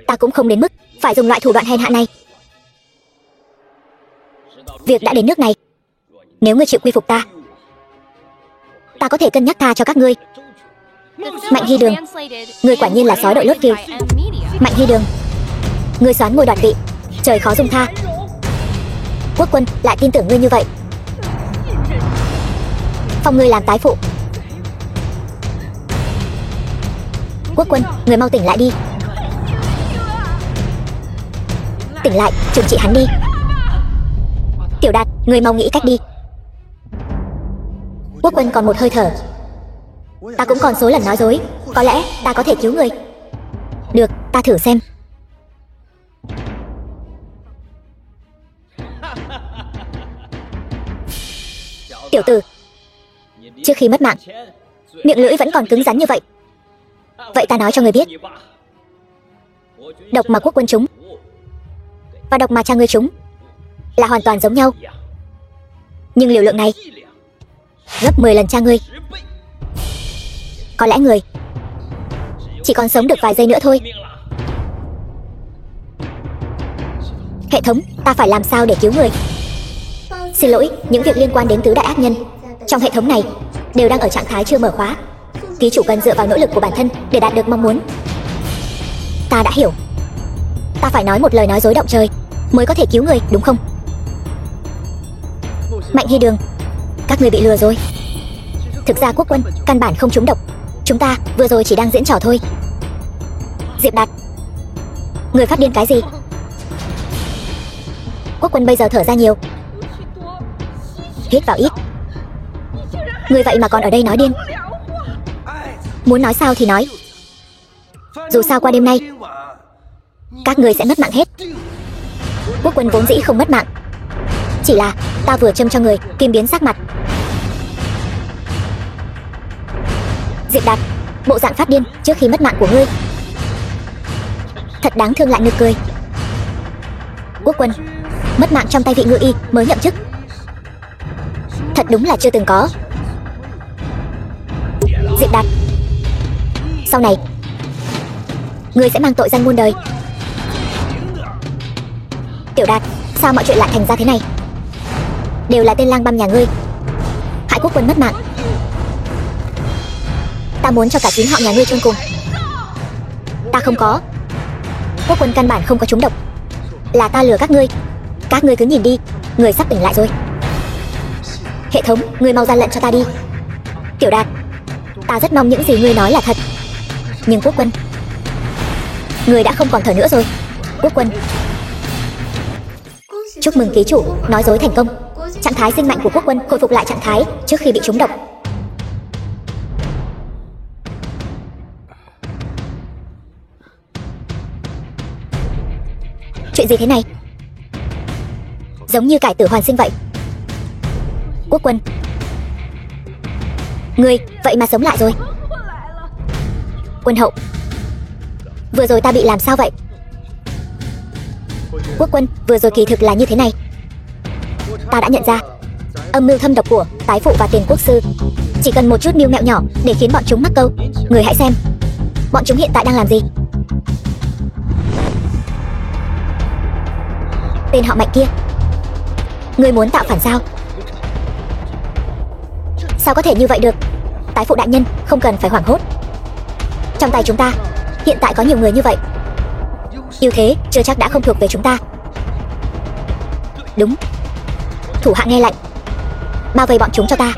ta cũng không đến mức phải dùng loại thủ đoạn hèn hạ này. Việc đã đến nước này, nếu ngươi chịu quy phục ta, ta có thể cân nhắc tha cho các ngươi. Mạnh Hy Đường, ngươi quả nhiên là sói đội lốt kiều. Mạnh Hy Đường, ngươi xoán ngôi đoạt vị, trời khó dung tha. Quốc quân lại tin tưởng ngươi như vậy, phong ngươi làm tái phụ. Quốc quân, người mau tỉnh lại đi. Tỉnh lại, trừng trị hắn đi. Tiểu Đạt, người mau nghĩ cách đi. Quốc quân còn một hơi thở, ta cũng còn số lần nói dối, có lẽ ta có thể cứu người. Được, ta thử xem. Tiểu tử, trước khi mất mạng, miệng lưỡi vẫn còn cứng rắn như vậy. Vậy ta nói cho người biết, độc mà quốc quân trúng và độc mà cha ngươi trúng là hoàn toàn giống nhau, nhưng liều lượng này gấp 10 lần cha ngươi. Có lẽ người chỉ còn sống được vài giây nữa thôi. Hệ thống, ta phải làm sao để cứu người? Xin lỗi, những việc liên quan đến tứ đại ác nhân trong hệ thống này đều đang ở trạng thái chưa mở khóa. Ký chủ cần dựa vào nỗ lực của bản thân để đạt được mong muốn. Ta đã hiểu. Ta phải nói một lời nói dối động trời mới có thể cứu người, đúng không? Mạnh Hy Đường, các người bị lừa rồi. Thực ra quốc quân căn bản không trúng độc, chúng ta vừa rồi chỉ đang diễn trò thôi. Diệp Đạt, người phát điên cái gì? Quốc quân bây giờ thở ra nhiều, hít vào ít. Người vậy mà còn ở đây nói điên. Muốn nói sao thì nói, dù sao qua đêm nay các người sẽ mất mạng hết. Quốc quân vốn dĩ không mất mạng, chỉ là ta vừa châm cho người kim biến sắc mặt. Diệp Đạt, bộ dạng phát điên trước khi mất mạng của ngươi thật đáng thương lại nực cười. Quốc quân mất mạng trong tay vị ngự y mới nhậm chức, thật đúng là chưa từng có. Diệp Đạt, sau này ngươi sẽ mang tội danh muôn đời. Tiểu Đạt, sao mọi chuyện lại thành ra thế này? Đều là tên lang băm nhà ngươi hại quốc quân mất mạng. Ta muốn cho cả 9 họ nhà ngươi chôn cùng. Ta không có. Quốc quân căn bản không có trúng độc, là ta lừa các ngươi. Các ngươi cứ nhìn đi, người sắp tỉnh lại rồi. Hệ thống, ngươi mau ra lệnh cho ta đi. Tiểu Đạt, ta rất mong những gì ngươi nói là thật, nhưng quốc quân, ngươi đã không còn thở nữa rồi. Quốc quân, Chúc mừng ký chủ, nói dối thành công. Trạng thái sinh mạnh của quốc quân khôi phục lại trạng thái trước khi bị trúng độc. Chuyện gì thế này? Giống như cải tử hoàn sinh vậy. Quốc quân, ngươi vậy mà sống lại rồi. Quân hậu, vừa rồi ta bị làm sao vậy? Quốc quân, vừa rồi kỳ thực là như thế này. Ta đã nhận ra âm mưu thâm độc của tái phụ và tiền quốc sư. Chỉ cần một chút mưu mẹo nhỏ để khiến bọn chúng mắc câu. Người hãy xem bọn chúng hiện tại đang làm gì. Tên họ Mạnh kia, ngươi muốn tạo phản sao? Sao có thể như vậy được? Tái phụ đại nhân không cần phải hoảng hốt. Trong tay chúng ta hiện tại có nhiều người như vậy. Ưu thế chưa chắc đã không thuộc về chúng ta. Đúng. Thủ hạ nghe lệnh, bao vây bọn chúng cho ta.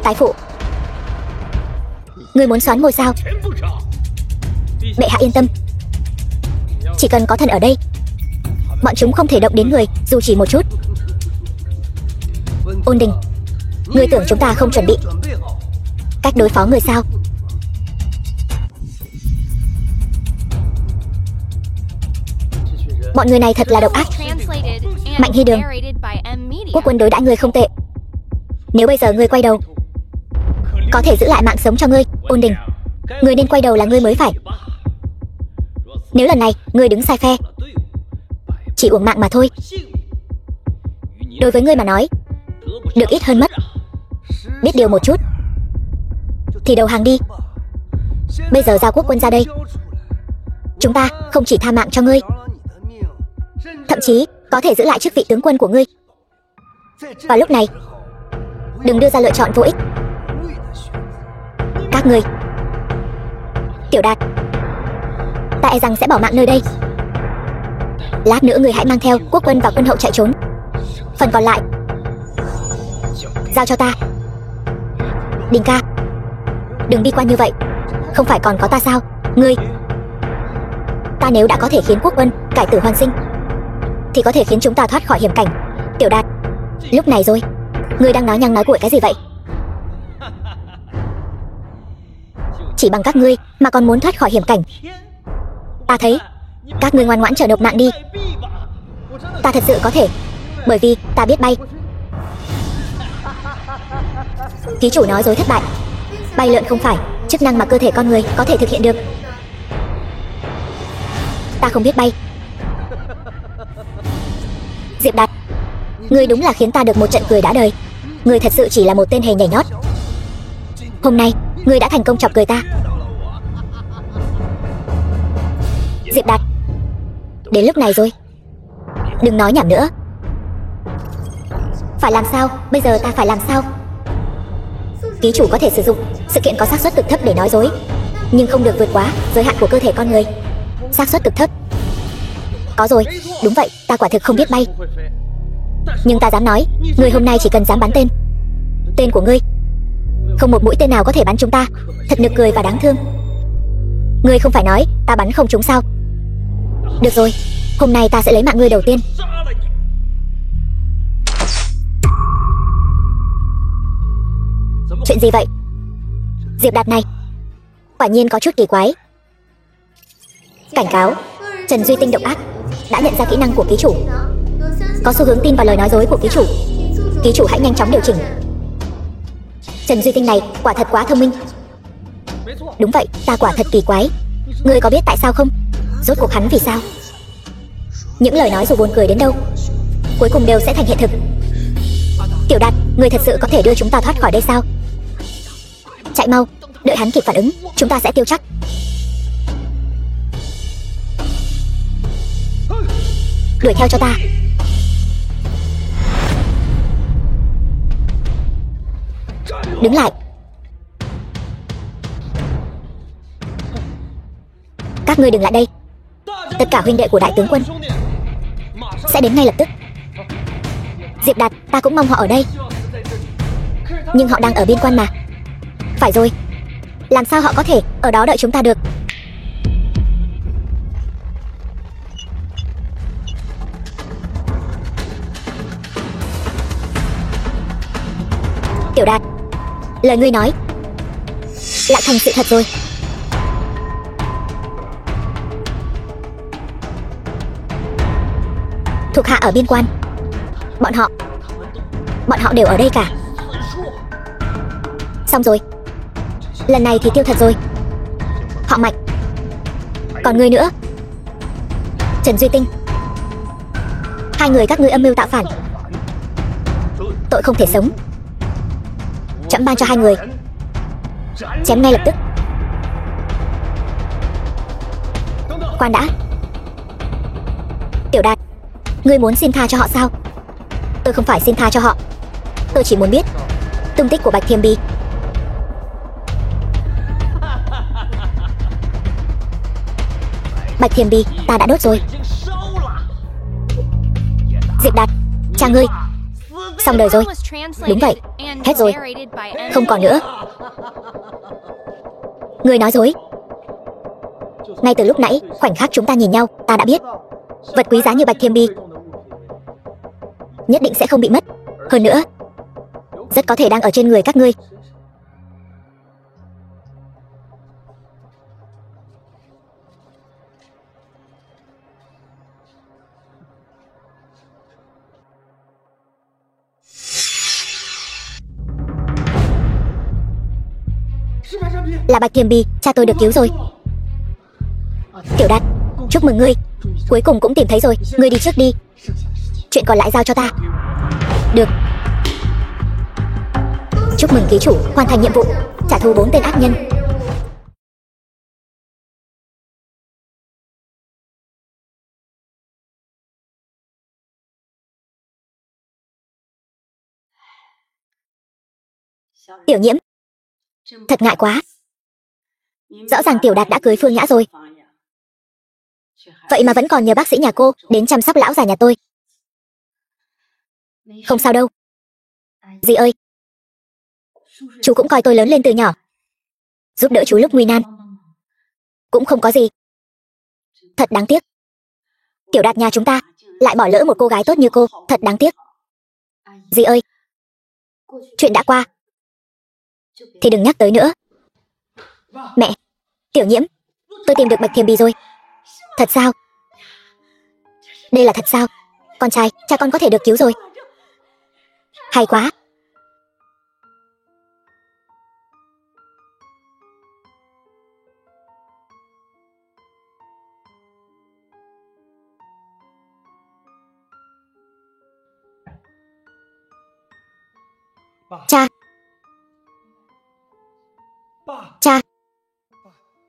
Tái phụ, ngươi muốn xoán ngôi sao? Bệ hạ yên tâm, chỉ cần có thần ở đây, bọn chúng không thể động đến người dù chỉ một chút. Ôn Đình, ngươi tưởng chúng ta không chuẩn bị cách đối phó người sao? Bọn người này thật là độc ác. Mạnh Hy Đường, quốc quân đối đãi ngươi không tệ. Nếu bây giờ ngươi quay đầu, có thể giữ lại mạng sống cho ngươi. Ôn Đình, ngươi nên quay đầu là ngươi mới phải. Nếu lần này ngươi đứng sai phe, chỉ uổng mạng mà thôi. Đối với ngươi mà nói, được ít hơn mất. Biết điều một chút thì đầu hàng đi. Bây giờ giao quốc quân ra đây, chúng ta không chỉ tha mạng cho ngươi, thậm chí có thể giữ lại chức vị tướng quân của ngươi. Vào lúc này, đừng đưa ra lựa chọn vô ích. Các ngươi, Tiểu Đạt, ta e rằng sẽ bỏ mạng nơi đây. Lát nữa ngươi hãy mang theo quốc quân và quân hậu chạy trốn. Phần còn lại giao cho ta. Đình ca, đừng đi qua như vậy. Không phải còn có ta sao? Ngươi, ta nếu đã có thể khiến quốc quân cải tử hoàn sinh, thì có thể khiến chúng ta thoát khỏi hiểm cảnh. Tiểu Đạt, lúc này rồi, ngươi đang nói nhăng nói cuội cái gì vậy? Chỉ bằng các ngươi mà còn muốn thoát khỏi hiểm cảnh? Ta thấy các ngươi ngoan ngoãn chờ nộp mạng đi. Ta thật sự có thể, bởi vì ta biết bay. Ký chủ nói dối thất bại. Bay lượn không phải chức năng mà cơ thể con người có thể thực hiện được. Ta không biết bay. Diệp Đạt, ngươi đúng là khiến ta được một trận cười đã đời. Ngươi thật sự chỉ là một tên hề nhảy nhót. Hôm nay ngươi đã thành công chọc cười ta. Diệp Đạt, đến lúc này rồi, đừng nói nhảm nữa. Phải làm sao? Bây giờ ta phải làm sao? Ký chủ có thể sử dụng sự kiện có xác suất cực thấp để nói dối, nhưng không được vượt quá giới hạn của cơ thể con người. Xác suất cực thấp. Có rồi, đúng vậy, ta quả thực không biết bay. Nhưng ta dám nói, ngươi hôm nay chỉ cần dám bắn tên của ngươi, không một mũi tên nào có thể bắn chúng ta. Thật nực cười và đáng thương. Ngươi không phải nói ta bắn không trúng sao? Được rồi, hôm nay ta sẽ lấy mạng ngươi đầu tiên. Chuyện gì vậy? Diệp Đạt này quả nhiên có chút kỳ quái. Cảnh cáo, Trần Duy Tinh độc ác, đã nhận ra kỹ năng của ký chủ, có xu hướng tin vào lời nói dối của ký chủ. Ký chủ hãy nhanh chóng điều chỉnh. Trần Duy Tinh này quả thật quá thông minh. Đúng vậy, ta quả thật kỳ quái. Ngươi có biết tại sao không? Rốt cuộc hắn vì sao? Những lời nói dù buồn cười đến đâu, cuối cùng đều sẽ thành hiện thực. Tiểu Đạt, ngươi thật sự có thể đưa chúng ta thoát khỏi đây sao? Chạy mau, đợi hắn kịp phản ứng, chúng ta sẽ tiêu chắc. Đuổi theo cho ta. Đứng lại. Các ngươi đừng lại đây. Tất cả huynh đệ của đại tướng quân sẽ đến ngay lập tức. Diệp Đạt, ta cũng mong họ ở đây. Nhưng họ đang ở biên quan mà. Phải rồi, làm sao họ có thể ở đó đợi chúng ta được? Tiểu Đạt, lời ngươi nói lại thành sự thật rồi. Thuộc hạ ở biên quan, bọn họ đều ở đây cả. Xong rồi, lần này thì tiêu thật rồi. Họ Mạnh, còn ngươi nữa, Trần Duy Tinh, hai người các ngươi âm mưu tạo phản, tội không thể sống. Trẫm ban cho hai người chém ngay lập tức. Khoan đã, Tiểu Đạt, ngươi muốn xin tha cho họ sao? Tôi không phải xin tha cho họ, tôi chỉ muốn biết tung tích của Bạch Thiềm Bi. Bạch Thiềm Bi ta đã đốt rồi. Diệp Đạt, cha ngươi xong đời rồi. Đúng vậy, hết rồi, không còn nữa. Ngươi nói dối. Ngay từ lúc nãy, khoảnh khắc chúng ta nhìn nhau, ta đã biết vật quý giá như Bạch Thiềm Bi nhất định sẽ không bị mất. Hơn nữa, rất có thể đang ở trên người các ngươi. Là Bạch Thiềm Bi, cha tôi được cứu rồi. Tiểu Đạt, chúc mừng ngươi, cuối cùng cũng tìm thấy rồi. Ngươi đi trước đi, chuyện còn lại giao cho ta. Được. Chúc mừng ký chủ hoàn thành nhiệm vụ, trả thù 4 tên ác nhân. Tiểu Nhiễm, thật ngại quá. Rõ ràng Tiểu Đạt đã cưới Phương Nhã rồi, vậy mà vẫn còn nhờ bác sĩ nhà cô đến chăm sóc lão già nhà tôi. Không sao đâu. Dì ơi, chú cũng coi tôi lớn lên từ nhỏ, giúp đỡ chú lúc nguy nan. Cũng không có gì. Thật đáng tiếc, Tiểu Đạt nhà chúng ta lại bỏ lỡ một cô gái tốt như cô. Thật đáng tiếc. Dì ơi, chuyện đã qua thì đừng nhắc tới nữa. Mẹ, Tiểu Nhiễm, tôi tìm được Bạch Thiềm Bi rồi. Thật sao? Đây là thật sao? Con trai, cha con có thể được cứu rồi. Hay quá. Cha. Cha.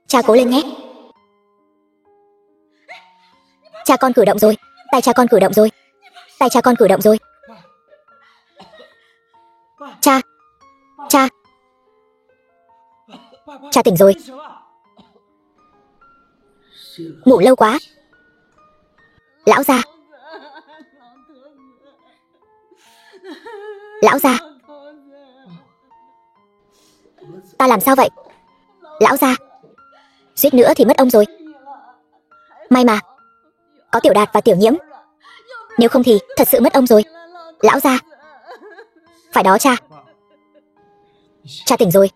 Cha cố lên nhé. Cha con cử động rồi. Tay cha con cử động rồi. Tay cha con cử động rồi. Cha. Cha. Cha tỉnh rồi. Ngủ lâu quá. Lão gia. Lão gia. Ta làm sao vậy? Lão gia, suýt nữa thì mất ông rồi. May mà có Tiểu Đạt và Tiểu Nhiễm, nếu không thì thật sự mất ông rồi. Lão gia. Phải đó cha. Cha tỉnh rồi.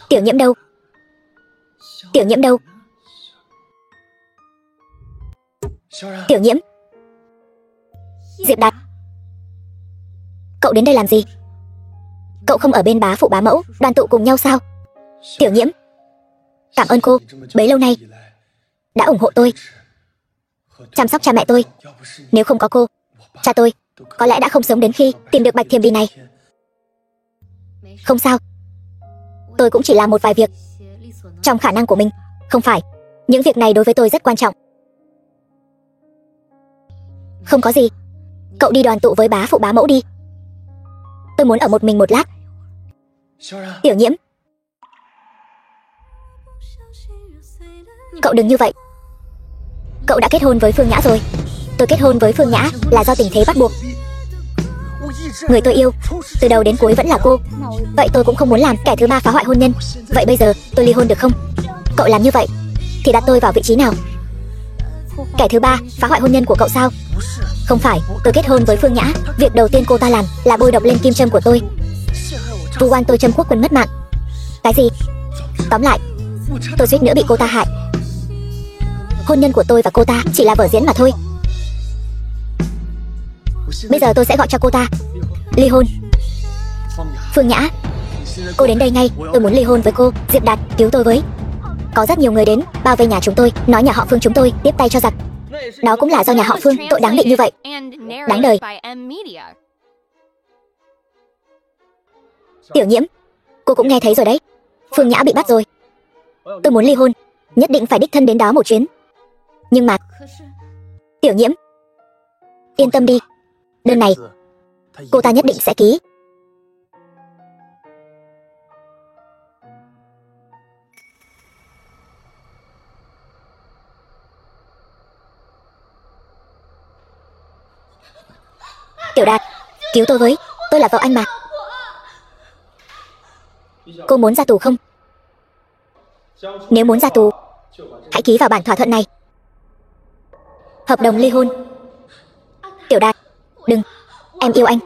Tiểu Nhiễm đâu? Tiểu Nhiễm đâu? Tiểu Nhiễm. Diệp Đạt, cậu đến đây làm gì? Cậu không ở bên bá phụ bá mẫu đoàn tụ cùng nhau sao? Tiểu Nhiễm, cảm ơn cô bấy lâu nay đã ủng hộ tôi, chăm sóc cha mẹ tôi. Nếu không có cô, cha tôi có lẽ đã không sống đến khi tìm được Bạch Thiềm Bi này. Không sao, tôi cũng chỉ làm một vài việc trong khả năng của mình. Không phải, những việc này đối với tôi rất quan trọng. Không có gì, cậu đi đoàn tụ với bá phụ bá mẫu đi. Tôi muốn ở một mình một lát. Tiểu Nhiễm, cậu đừng như vậy. Cậu đã kết hôn với Phương Nhã rồi. Tôi kết hôn với Phương Nhã là do tình thế bắt buộc. Người tôi yêu từ đầu đến cuối vẫn là cô. Vậy tôi cũng không muốn làm kẻ thứ ba phá hoại hôn nhân. Vậy bây giờ tôi ly hôn được không? Cậu làm như vậy thì đặt tôi vào vị trí nào? Kẻ thứ ba phá hoại hôn nhân của cậu sao? Không phải, tôi kết hôn với Phương Nhã. Việc đầu tiên cô ta làm là bôi độc lên kim châm của tôi, vu oan tôi Trâm Quốc Quân mất mạng. Cái gì? Tóm lại, tôi suýt nữa bị cô ta hại. Hôn nhân của tôi và cô ta chỉ là vở diễn mà thôi. Bây giờ tôi sẽ gọi cho cô ta ly hôn. Phương Nhã, cô đến đây ngay, tôi muốn ly hôn với cô. Diệp Đạt, cứu tôi với. Có rất nhiều người đến bao vây nhà chúng tôi, nói nhà họ Phương chúng tôi tiếp tay cho giặc. Đó cũng là do nhà họ Phương, tội đáng định như vậy. Đáng đời. Tiểu Nhiễm, cô cũng nghe thấy rồi đấy. Phương Nhã bị bắt rồi. Tôi muốn ly hôn, nhất định phải đích thân đến đó một chuyến. Nhưng mà Tiểu Nhiễm, yên tâm đi, đơn này cô ta nhất định sẽ ký. Tiểu Đạt, cứu tôi với, tôi là vợ anh mà. Cô muốn ra tù không? Nếu muốn ra tù, hãy ký vào bản thỏa thuận này. Hợp đồng ly hôn. Tiểu Đạt, đừng, em yêu anh.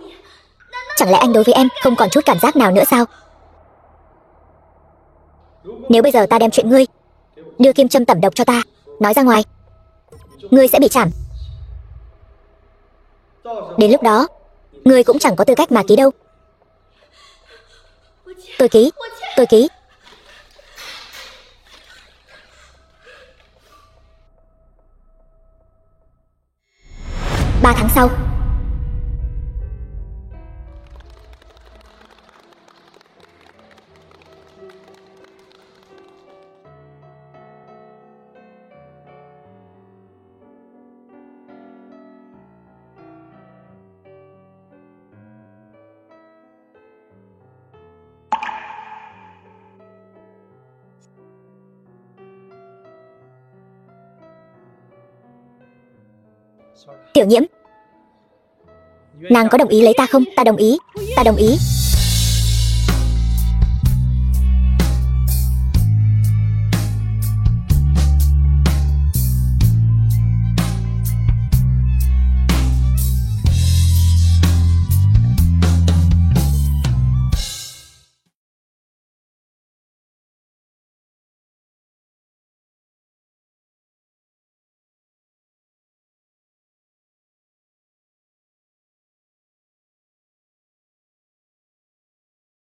Chẳng lẽ anh đối với em không còn chút cảm giác nào nữa sao? Nếu bây giờ ta đem chuyện ngươi đưa kim châm tẩm độc cho ta nói ra ngoài, ngươi sẽ bị trảm. Đến lúc đó, ngươi cũng chẳng có tư cách mà ký đâu. Tôi ký, tôi ký. Ba tháng sau. Tiểu Nhiễm, nàng có đồng ý lấy ta không? Ta đồng ý, ta đồng ý.